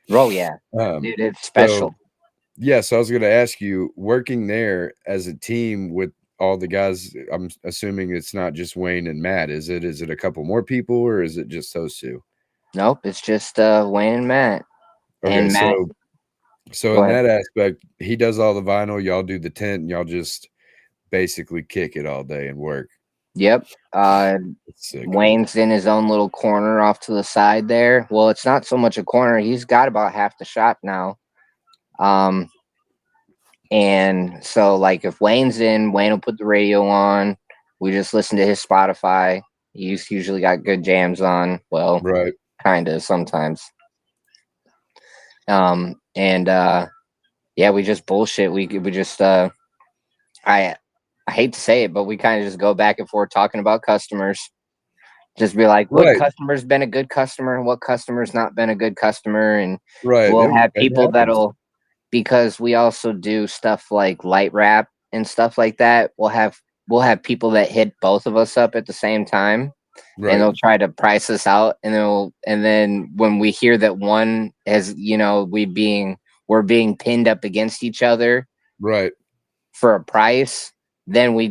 Oh yeah, um dude, it's so special. yeah, so I was going to ask you, working there as a team with all the guys, I'm assuming it's not just Wayne and Matt, is it? Is it a couple more people or is it just those two? Nope, it's just Wayne and Matt. Okay, And Matt, so go in ahead. that aspect, he does all the vinyl, y'all do the tint, and y'all just basically kick it all day and work. Yep. It's sick. Wayne's in his own little corner off to the side there. Well, it's not so much a corner. He's got about half the shop now. Um, and so like if Wayne's in, Wayne will put the radio on. We just listen to his Spotify. He's usually got good jams on. Well, Right. kind of sometimes. And yeah, we just bullshit. We just I I hate to say it, but we kind of just go back and forth talking about customers. Just be like, what Right. customer's been a good customer and what customer's not been a good customer, and Right. we'll have It people happens. that'll, because we also do stuff like light wrap and stuff like that. We'll have people that hit both of us up at the same time, and Right. they'll try to price us out, and then when we hear that one has, we're being pinned up against each other Right. for a price, then we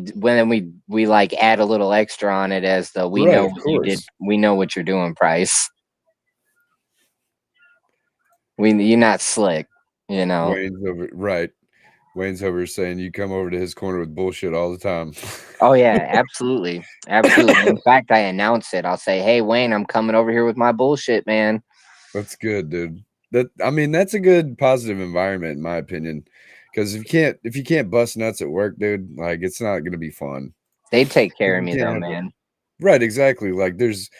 like add a little extra on it as the we Right. know Of what you did, course. we know what you're doing price. You're not slick, you know. Wayne's over. Right. Wayne's over saying you come over to his corner with bullshit all the time. Oh yeah, absolutely. Absolutely. In fact, I announce it. I'll say, "Hey Wayne, I'm coming over here with my bullshit, man." That's good, dude. That I mean, that's a good positive environment in my opinion. Because if you can't bust nuts at work, dude, like it's not gonna be fun. They take care If of you me can't though, have it. man. Right, exactly. Like there's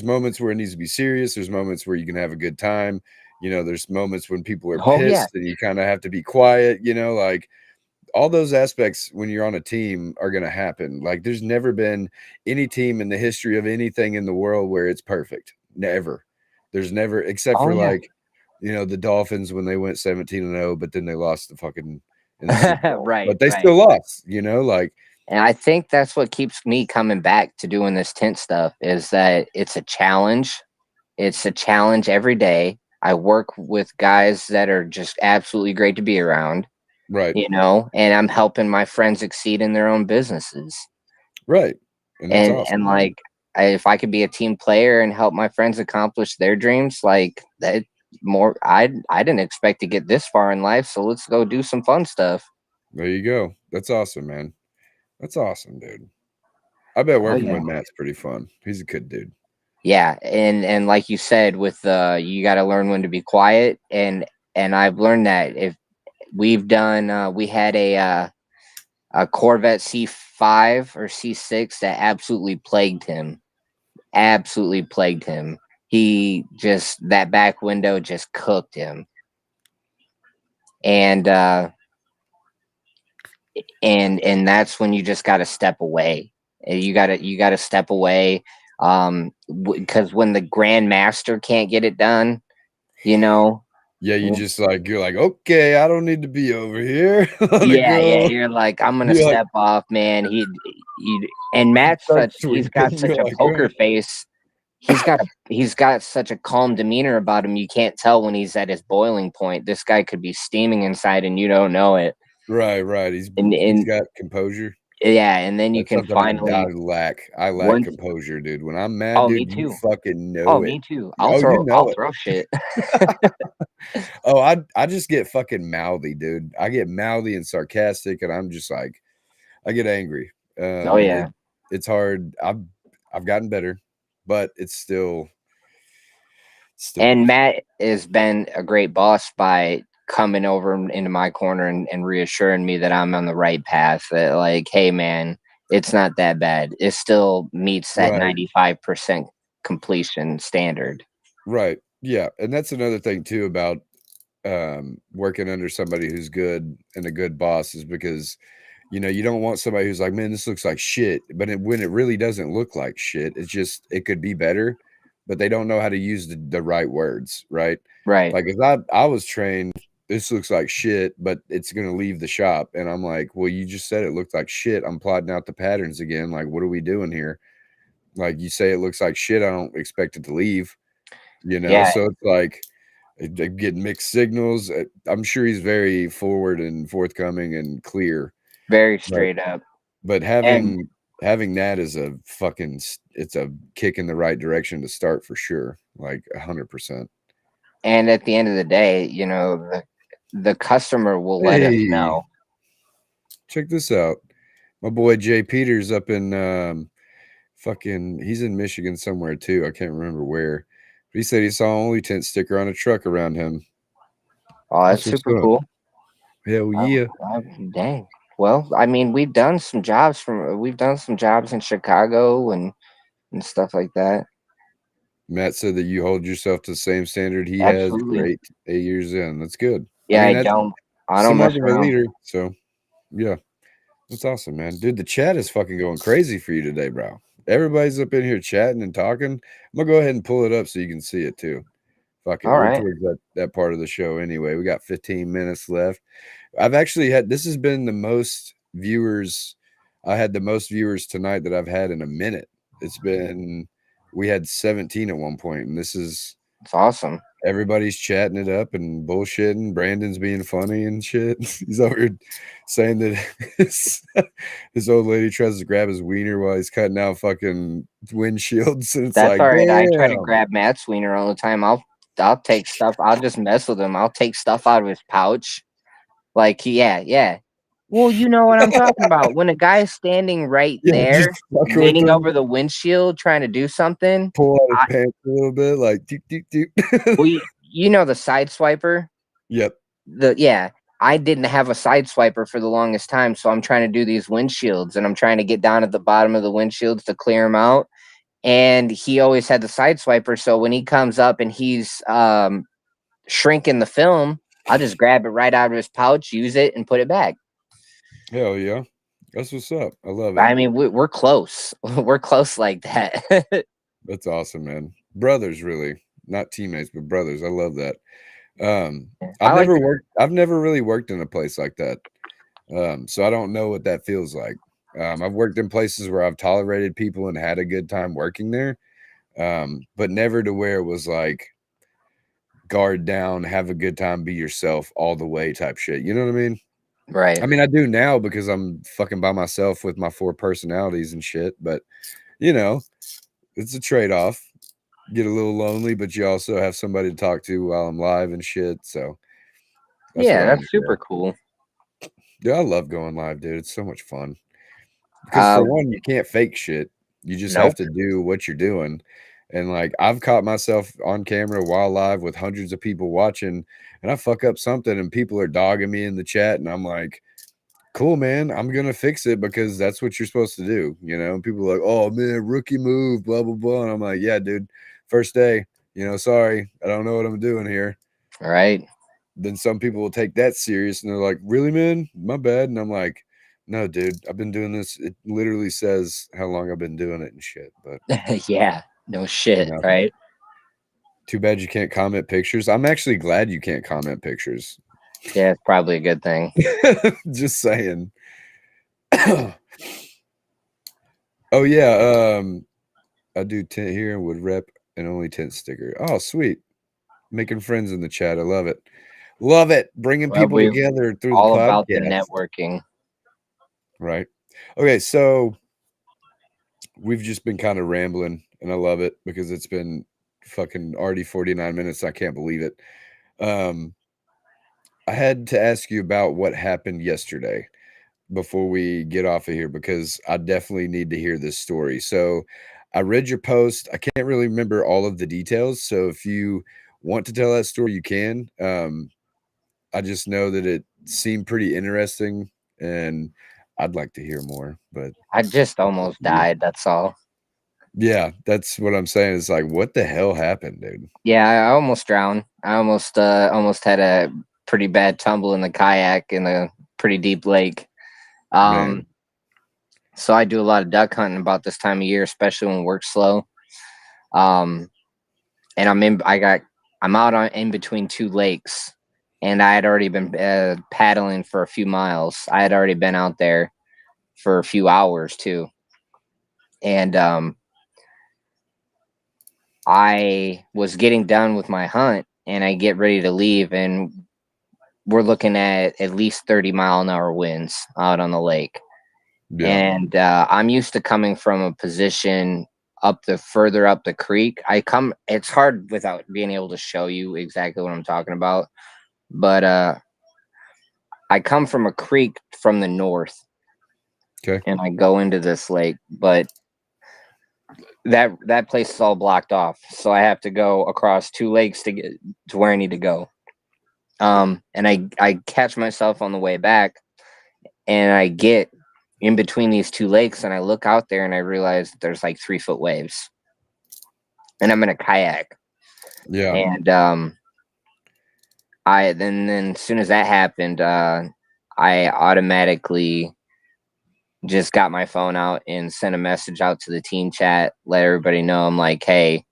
moments where it needs to be serious, there's moments where you can have a good time. There's moments when people are Oh yeah. pissed and you kind of have to be quiet, like all those aspects when you're on a team are going to happen. Like there's never been any team in the history of anything in the world where it's perfect. Never. There's never, except Oh for yeah. like, the Dolphins when they went 17-0, but then they lost the fucking in the Super Bowl. Right, But they right. still lost, like And I think that's what keeps me coming back to doing this tint stuff, is that it's a challenge. It's a challenge every day. I work with guys that are just absolutely great to be around, right, and I'm helping my friends succeed in their own businesses. right. And that's And awesome, man. like, if I could be a team player and help my friends accomplish their dreams, like that, more, I didn't expect to get this far in life, so let's go do some fun stuff. There you go. That's awesome, man. That's awesome, dude. I bet Oh working yeah. with Matt's pretty fun. He's a good dude. Yeah, and like you said, with you got to learn when to be quiet, and I've learned that. If we've done we had a Corvette C5 or C6 that absolutely plagued him. He just, that back window just cooked him. And and that's when you just got to step away. You got to step away, because when the grandmaster can't get it done, you know. Yeah, w- you're like, okay, I don't need to be over here. Let it yeah, go. you're like, I'm gonna You're like, step off, man. And Matt's start he's sweeping. got such You're a like, all poker right. face. He's got such a calm demeanor about him. You can't tell when he's at his boiling point. This guy could be steaming inside and you don't know it. Right, right. He's And got composure. yeah, and then you That's can something finally, I lack. I lack once. composure, dude. When I'm mad, Oh, dude, me you too. fucking Oh, know it. me too. I'll Oh, you throw I'll know it. throw shit. Oh, I just get fucking mouthy, dude. I get mouthy and sarcastic, and I'm just like, I get angry. Oh yeah. It's hard. I've gotten better, but it's still And awful. Matt has been a great boss by coming over into my corner and reassuring me that I'm on the right path. That, like, hey man, it's not that bad. It still meets that Right. 95% completion standard. Right. Yeah. And that's another thing too about working under somebody who's good and a good boss is because you don't want somebody who's like, man, this looks like shit. But when it really doesn't look like shit, it's just it could be better, but they don't know how to use the right words, right? Right. Like, as I was trained, this looks like shit, but it's gonna leave the shop. And I'm like, well, you just said it looked like shit. I'm plotting out the patterns again. Like, what are we doing here? Like, you say it looks like shit, I don't expect it to leave, Yeah, so it's like get mixed signals. I'm sure he's very forward and forthcoming and clear, very but straight up. And having that is a fucking it's a kick in the right direction to start for sure, like 100%. and at the end of the day, the customer will let us Hey, know. check this out. My boy Jay Peters up in fucking he's in Michigan somewhere too. I can't remember where. But he said he saw only tent sticker on a truck around him. Oh, that's That's what's super up. cool. Hell Oh, yeah. dang. Well, I mean, we've done some jobs in Chicago and stuff like that. Matt said that you hold yourself to the same standard he has. Absolutely. Great. 8 years in. That's good. I Yeah, mean, I that's don't. I it's the don't mess mark of a around. leader. So yeah, that's awesome, man. Dude, the chat is fucking going crazy for you today, bro. Everybody's up in here chatting and talking. I'm gonna go ahead and pull it up so you can see it too. Fuck it. All We're right. towards that part of the show anyway. We got 15 minutes left. I've actually had this has been the most viewers. I had the most viewers tonight that I've had in a minute. It's been we had 17 at one point, and this is It's awesome. everybody's chatting it up and bullshitting. Brandon's being funny and shit. He's over here saying that his old lady tries to grab his wiener while he's cutting out fucking windshields, and it's That's like, all right. I try to damn. grab Matt's wiener all the time. I'll take stuff. I'll just mess with him. I'll take stuff out of his pouch. Like, yeah, yeah. Well, you know what I'm talking about. When a guy's standing right Yeah, just there, fuck with leaning him, over the windshield, trying to do something. pull out his I, pants a little bit, like doop doop doop. well, you know the side swiper. Yep. Yeah, I didn't have a side swiper for the longest time, so I'm trying to do these windshields, and I'm trying to get down at the bottom of the windshields to clear them out. And he always had the side swiper, so when he comes up and he's shrinking the film, I'll just grab it right out of his pouch, use it, and put it back. Hell yeah. That's what's up. I love it. I mean, we're close. We're close like that. That's awesome, man. Brothers, really. Not teammates, but brothers. I love that. I like. I've never really worked in a place like that. So I don't know what that feels like. I've worked in places where I've tolerated people and had a good time working there. But never to where it was like guard down, have a good time, be yourself all the way type shit. You know what I mean? Right. I mean, I do now because I'm fucking by myself with my 4 personalities and shit, but you know, it's a trade-off. Get a little lonely, but you also have somebody to talk to while I'm live and shit. So that's what Yeah, I that's enjoy. super cool. Dude, I love going live, dude. It's so much fun. Because Uh, for one, you can't fake shit. You just have nope. to do what you're doing. And like I've caught myself on camera while live with hundreds of people watching, and I fuck up something and people are dogging me in the chat, and I'm like, cool, man, I'm gonna fix it because that's what you're supposed to do. And people are like, oh man, rookie move, blah blah blah. And I'm like, yeah, dude, first day, sorry, I don't know what I'm doing here. Right. Then some people will take that serious and they're like, really, man, my bad. And I'm like, no, dude, I've been doing this. It literally says how long I've been doing it and shit. But Yeah. No you shit. know, Right. too bad you can't comment pictures. I'm actually glad you can't comment pictures. Yeah, it's probably a good thing. Just saying. Oh yeah, I do tint here and would rep an only tint sticker. Oh, sweet. Making friends in the chat. I love it. Love it. Bringing Well, people we're together through the all about the podcast. networking. Right. Okay, so we've just been kind of rambling and I love it because it's been fucking already 49 minutes. I can't believe it. Um, I had to ask you about what happened yesterday before we get off of here because I definitely need to hear this story. So I read your post. I can't really remember all of the details. So if you want to tell that story, you can. I just know that it seemed pretty interesting and I'd like to hear more, but I just almost died. That's all. yeah, that's what I'm saying. It's like, what the hell happened, dude? Yeah, I almost drowned. I almost had a pretty bad tumble in the kayak in a pretty deep lake. Man, So I do a lot of duck hunting about this time of year, especially when work's slow. Um, and I'm out on in between two lakes, and I had already been paddling for a few miles. I had already been out there for a few hours too, and I was getting done with my hunt, and I get ready to leave, and we're looking at least 30-mile-an-hour winds out on the lake. yeah, And I'm used to coming from a position further up the creek. It's hard without being able to show you exactly what I'm talking about, but I come from a creek from the north, okay, and I go into this lake, but that place is all blocked off, so I have to go across two lakes to get to where I need to go. And I catch myself on the way back, and I get in between these two lakes, and I look out there, and I realize that there's like 3-foot waves, and I'm in a kayak. yeah, And I then as soon as that happened, I automatically just got my phone out and sent a message out to the team chat, let everybody know. I'm like, hey,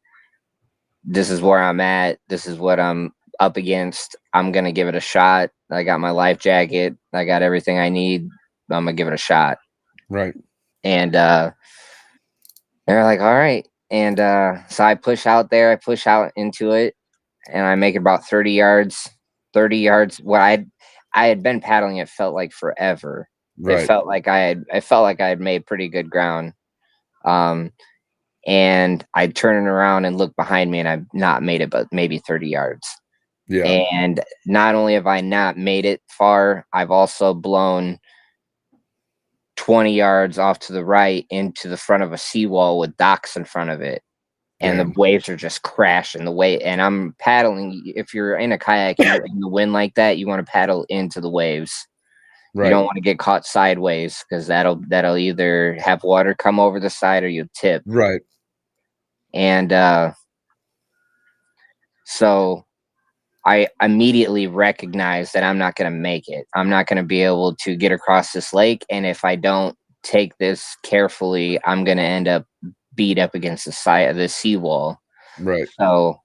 this is where I'm at. This is what I'm up against. I'm gonna give it a shot. I got my life jacket. I got everything I need. I'm gonna give it a shot. right, And they're like, all right. And so I push out there. I push out into it, and I make it about 30 yards. 30 yards. I had been paddling. It felt like forever. right, I felt like I had made pretty good ground. Um, and I turn around and look behind me, and I've not made it, but maybe 30 yards. yeah, And not only have I not made it far, I've also blown 20 yards off to the right into the front of a seawall with docks in front of it. And the damn, waves are just crashing and I'm paddling. If you're in a kayak and you're in the wind like that, you want to paddle into the waves. You right, don't want to get caught sideways, because that'll either have water come over the side or you tip. right, And so I immediately recognize that I'm not going to make it. I'm not going to be able to get across this lake, and if I don't take this carefully, I'm going to end up beat up against the side of the seawall. right, So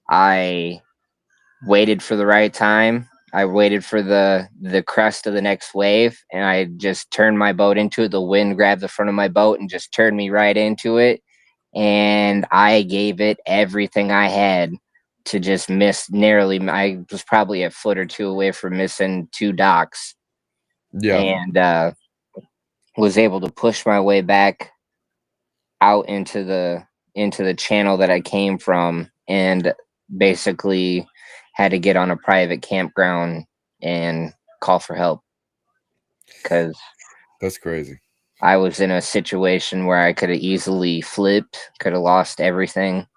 I waited for the right time. I waited for the crest of the next wave, and I just turned my boat into it. The wind grabbed the front of my boat and just turned me right into it. And I gave it everything I had to just miss narrowly. I was probably a foot or two away from missing two docks, yeah, and was able to push my way back out into the channel that I came from, and basically had to get on a private campground and call for help, because that's crazy. I was in a situation where I could have easily flipped, could have lost everything.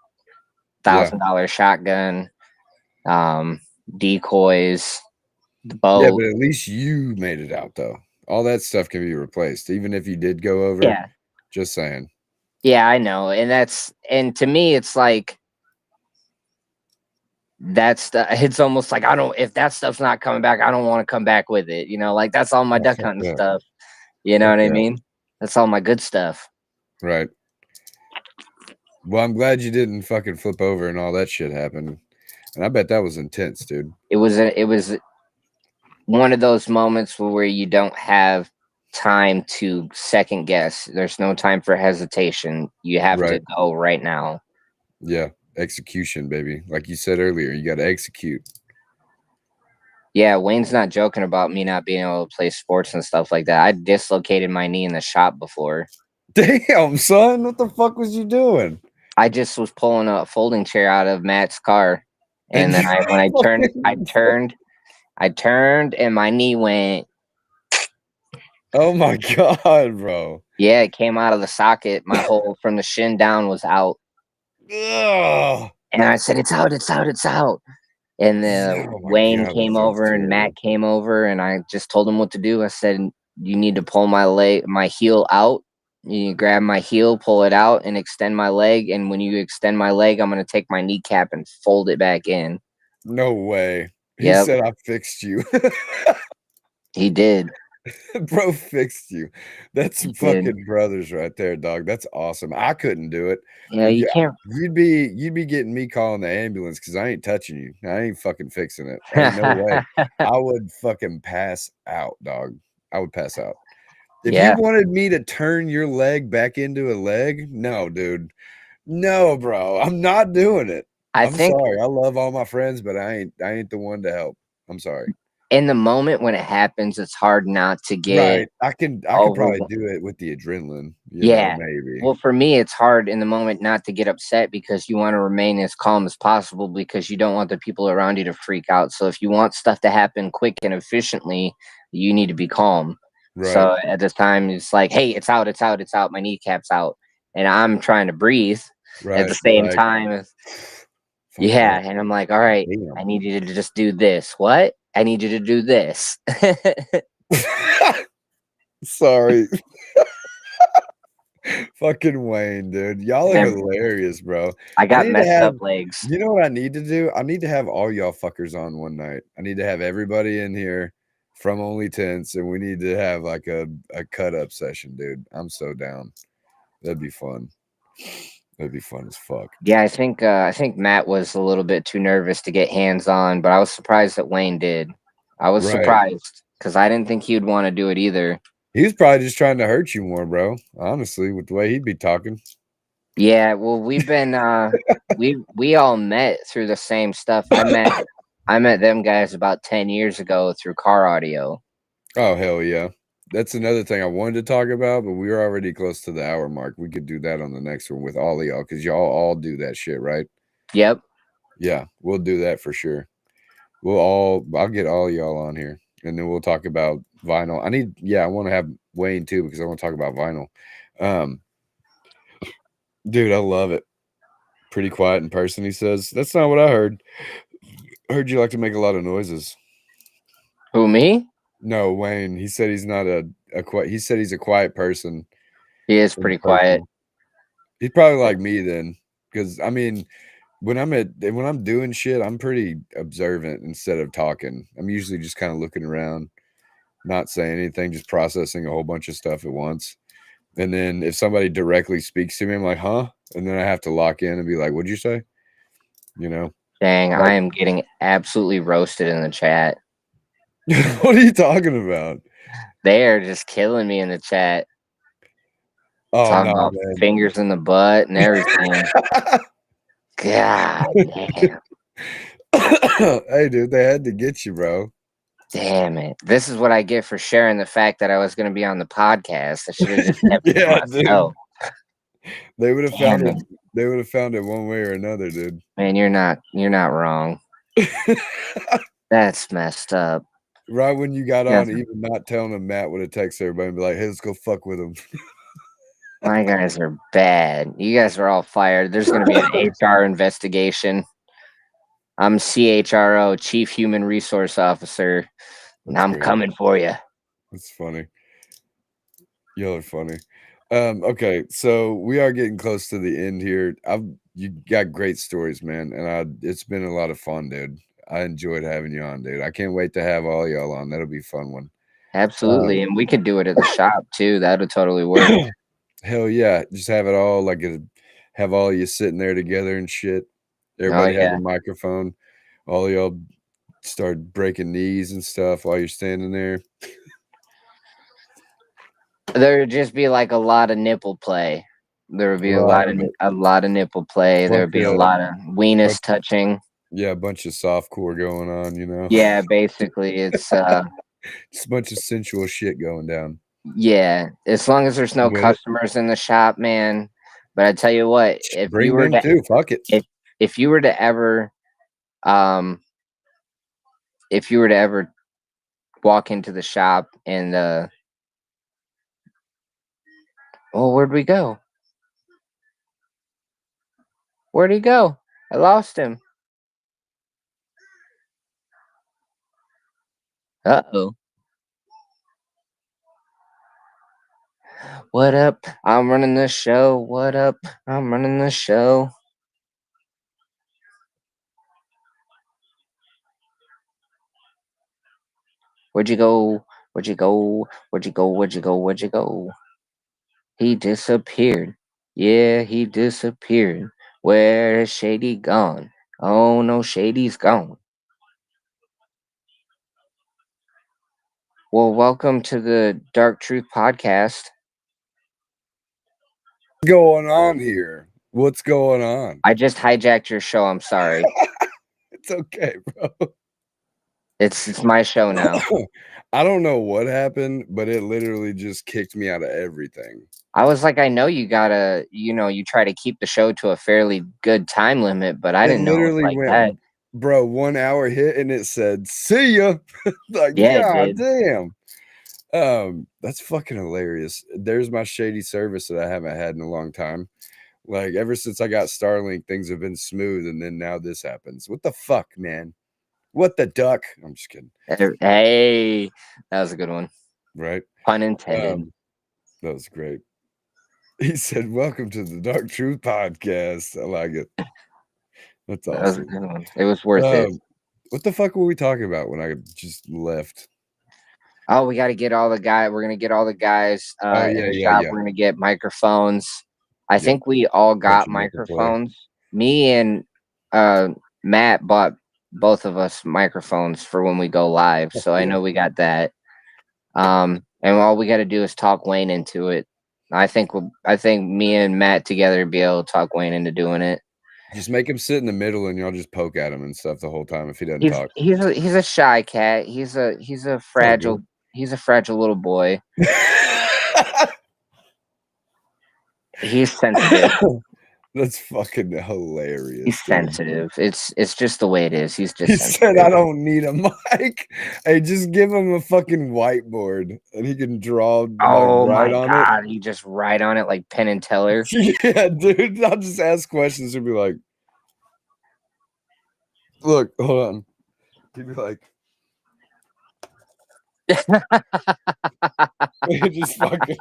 Yeah, $1,000 shotgun, um, decoys, the yeah, boat. but at least you made it out though. All that stuff can be replaced, even if you did go over. Yeah, Just saying. yeah, I know, and to me, it's like it's almost like I don't if that stuff's not coming back, I don't want to come back with it. Like that's all my Oh, duck fuck hunting that. stuff. You know Fuck what I that. mean? That's all my good stuff. Right. Well, I'm glad you didn't fucking flip over and all that shit happened. And I bet that was intense, dude. It was one of those moments where you don't have time to second guess. There's no time for hesitation. You have to Right. go right now. Yeah. Execution, baby. Like you said earlier, you got to execute. Yeah, Wayne's not joking about me not being able to play sports and stuff like that. I dislocated my knee in the shop before. Damn, son. What the fuck was you doing? I just was pulling a folding chair out of Matt's car, And and then you when fucking- I turned, and my knee went. Oh my God, bro. Yeah, it came out of the socket. My hole from the shin down was out, Ugh. and I said, "It's out! It's out! It's out!" And Oh my Wayne God, that came sounds over, and terrible. Matt came over, and I just told them what to do. I said, you need to pull my heel out. You grab my heel, pull it out, and extend my leg. And when you extend my leg, I'm gonna take my kneecap and fold it back in. No way. He Yep, said I fixed you. he did. Bro fixed you. That's He some did. fucking brothers right there, dog. That's awesome. I couldn't do it. Yeah, you can't. You'd be getting me calling the ambulance because I ain't touching you. I ain't fucking fixing it. Ain't no way. I would fucking pass out, dog. I would pass out. If you Yeah, wanted me to turn your leg back into a leg, no, dude. No, bro. I'm not doing it. I I'm think sorry. I love all my friends, but I ain't the one to help. I'm sorry. in the moment when it happens, it's hard not to get Right. I could over. probably do it with the adrenaline, Yeah. maybe. Well, for me, it's hard in the moment not to get upset because you want to remain as calm as possible because you don't want the people around you to freak out. So if you want stuff to happen quick and efficiently, you need to be calm. Right. So at this time, it's like, hey, it's out, it's out, it's out. My kneecap's out, and I'm trying to breathe at the Right. same Like, time. fuck Yeah, that. and I'm like, all right, I Damn. need you to just do this. What? I need you to do this. Sorry. Fucking Wayne, dude. Y'all are And hilarious, bro. I I got need to messed have up legs. you know what I need to do? I need to have all y'all fuckers on one night. I need to have everybody in here from OnlyTints, and we need to have like a cut up session, dude. I'm so down. That'd be fun. That'd be fun as fuck. Yeah, I think Matt was a little bit too nervous to get hands on, but I was surprised that Wayne did. I was Right. surprised because I didn't think he would want to do it either. He was probably just trying to hurt you more, bro. Honestly, with the way he'd be talking. Yeah, well, we all met through the same stuff. I met them guys about 10 years ago through car audio. Oh hell yeah. That's another thing I wanted to talk about, but we were already close to the hour mark. We could do that on the next one with all of y'all because y'all all do that shit, right? Yep. Yeah, we'll do that for sure. I'll get all y'all on here and then we'll talk about vinyl. I want to have Wayne too because I want to talk about vinyl. Um, dude, I love it. Pretty quiet in person, he says. That's not what I heard. I heard you like to make a lot of noises. Who, me? No, Wayne. He said he's not he said he's a quiet person He is in pretty quiet. person. He's probably like me then, because I mean, when I'm doing shit, I'm pretty observant instead of talking. I'm usually just kind of looking around, not saying anything, just processing a whole bunch of stuff at once. And then if somebody directly speaks to me, I'm like, huh? And then I have to lock in and be like, what'd you say? You know? Dang, Like, I am getting absolutely roasted in the chat. what are you talking about? They are just killing me in the chat. Oh Talking no, about fingers in the butt and everything. God damn. man. Hey dude, they had to get you, bro. Damn it. This is what I get for sharing the fact that I was going to be on the podcast. I should have just kept it to Yeah, dude. myself. They would have Damn found it. it. They would have found it one way or another, dude. Man, you're not wrong. That's messed up. Right when you got Yeah, on, even not telling them, Matt would have texted everybody and be like, "Hey, let's go fuck with him." my guys are bad. You guys are all fired. There's going to be an HR investigation. I'm CHRO, Chief Human Resource Officer, and That's I'm great. coming for you. That's funny. Y'all are funny. Okay, so we are getting close to the end here. You got great stories, man, and it's been a lot of fun, dude. I enjoyed having you on, dude. I can't wait to have all y'all on. That'll be a fun one. Absolutely. And we could do it at the shop too. That would totally work. Hell yeah, just have it all have all you sitting there together and shit. Oh, Everybody has yeah. a microphone. All y'all start breaking knees and stuff while you're standing there. There would just be like a lot of nipple play. There would be a lot Right. of nipple play. There would Bunch be a of lot of weenus bunch touching. Yeah, a bunch of soft core going on, you know? Yeah, basically it's Just a bunch of sensual shit going down. yeah, as long as there's no With it. customers in the shop, man. But I tell you what, if you Bring were them to too. Fuck it. if you were to ever um if you were to ever walk into the shop and well, where'd we go? Where'd he go? I lost him. Uh-oh. What up? I'm running the show. What up? I'm running the show. Where'd you go? Where'd you go? Where'd you go? Where'd you go? Where'd you go? He disappeared. Yeah, he disappeared. Where is Shady gone? Oh no, Shady's gone. Well, welcome to the Dark Truth podcast. What's going on here? What's going on? I just hijacked your show. I'm sorry. It's okay, bro. It's my show now. I don't know what happened, but it literally just kicked me out of everything. I was like, I know you gotta, you try to keep the show to a fairly good time limit, but I It didn't know it was literally like that. went, bro, 1 hour hit and it said, see ya. Like, Yeah, it God did. damn. That's fucking hilarious. There's my shady service that I haven't had in a long time. Like, ever since I got Starlink, things have been smooth, and then now this happens. What the fuck, man? What the duck? I'm just kidding. Hey, that was a good one. Right? Pun intended. That was great. He said, welcome to the Dark Truth Podcast. I like it. That's That was a awesome. good one. It was worth it. What the fuck were we talking about when I just left? Oh, we got to get all the guys. We're gonna get all the guys in the shop. We're gonna get microphones. I think we all got microphones. Me and Matt bought both of us microphones for when we go live, so I know we got that. And all we got to do is talk Wayne into it. I think me and Matt together be able to talk Wayne into doing it. Just make him sit in the middle, and y'all just poke at him and stuff the whole time if he doesn't talk. He's a shy cat. He's a fragile little boy. He's sensitive. That's fucking hilarious. He's sensitive. It's just the way it is. He's just. He said, "I don't need a mic. Hey, just give him a fucking whiteboard, and he can draw. Oh like, my god! He just write on it like Penn and Teller. Yeah, dude. I'll just ask questions and be like, "Look, hold on." He'd be like, just fucking.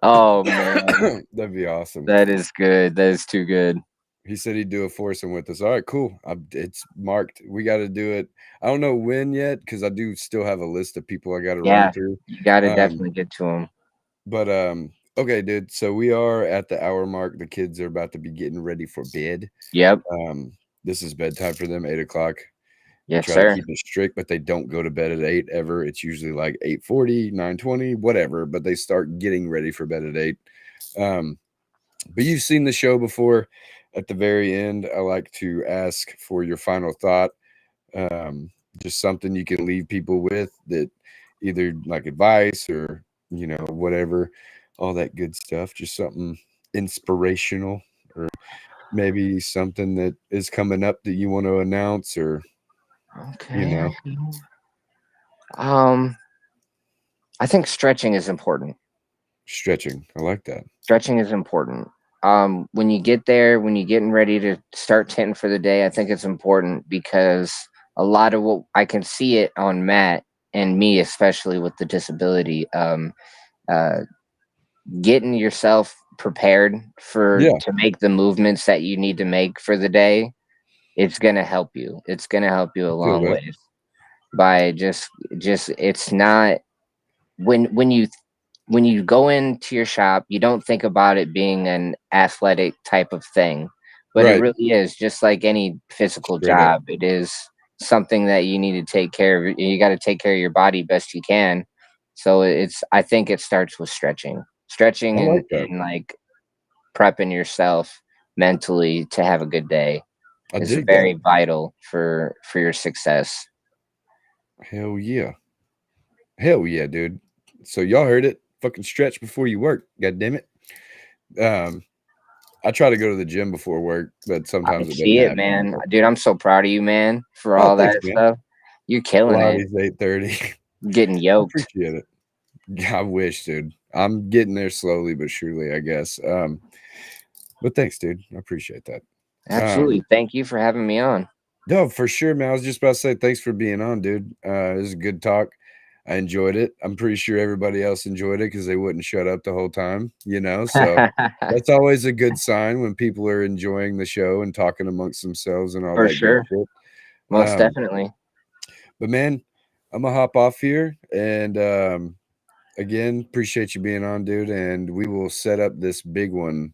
Oh man, that'd be awesome. That is good. That is too good. He said he'd do a foursome with us. All right, cool. It's marked. We got to do it. I don't know when yet because I do still have a list of people I got to run through. You got to definitely get to them. But okay, dude. So we are at the hour mark. The kids are about to be getting ready for bed. Yep. This is bedtime for them, 8 o'clock. Yes, Try sir. to keep it strict, but they don't go to bed at 8 ever. It's usually like 8:40, 9:20, whatever. But they start getting ready for bed at 8. But you've seen the show before. At the very end, I like to ask for your final thought. Just something you can leave people with that either like advice or, whatever, all that good stuff. Just something inspirational or maybe something that is coming up that you want to announce or, Okay. I think stretching is important. Stretching. I like that. Stretching is important. When you get there, when you're getting ready to start tinting for the day, I think it's important because a lot of what I can see it on Matt and me, especially with the disability, getting yourself prepared to make the movements that you need to make for the day, it's gonna help you. It's gonna help you a long ways by just it's not when you go into your shop, you don't think about it being an athletic type of thing, but it really is just like any physical job. It is something that you need to take care of. You got to take care of your body best you can. So I think it starts with stretching and like prepping yourself mentally to have a good day. It's very vital for your success. Hell yeah, dude. So y'all heard it. Fucking stretch before you work. God damn it. I try to go to the gym before work, but sometimes it doesn't happen. Man. Dude, I'm so proud of you, man, for all that stuff. You're killing it. Pilates 8:30. Getting yoked. Appreciate it. I wish, dude. I'm getting there slowly but surely, I guess. But thanks, dude. I appreciate that. Absolutely. Thank you for having me on. No, for sure, man. I was just about to say thanks for being on, dude. This is a good talk. I enjoyed it. I'm pretty sure everybody else enjoyed it because they wouldn't shut up the whole time, you know? So that's always a good sign when people are enjoying the show and talking amongst themselves and all For that good sure. shit. Most definitely. But man, I'm gonna hop off here and again, appreciate you being on, dude. And we will set up this big one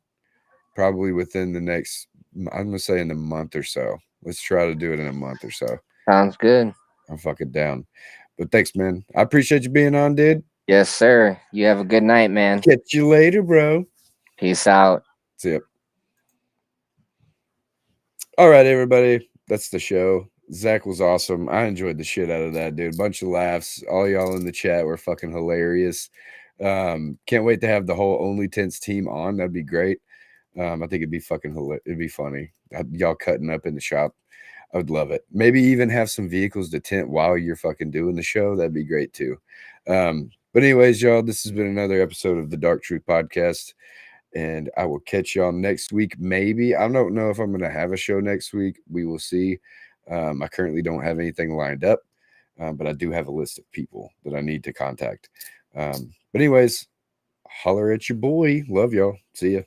probably within the next, I'm gonna say in a month or so. Let's try to do it in a month or so. Sounds good. I'm fucking down. But thanks, man. I appreciate you being on, dude. Yes, sir. You have a good night, man. Catch you later, bro. Peace out. See ya. All right, everybody. That's the show. Zach was awesome. I enjoyed the shit out of that, dude. Bunch of laughs. All y'all in the chat were fucking hilarious. Can't wait to have the whole OnlyTints team on. That'd be great. I think it'd be fucking it'd be funny. Y'all cutting up in the shop. I would love it. Maybe even have some vehicles to tint while you're fucking doing the show. That'd be great too. But anyways, y'all, this has been another episode of the Dark Truth Podcast. And I will catch y'all next week. Maybe. I don't know if I'm going to have a show next week. We will see. I currently don't have anything lined up, but I do have a list of people that I need to contact. But anyways, holler at your boy. Love y'all. See ya.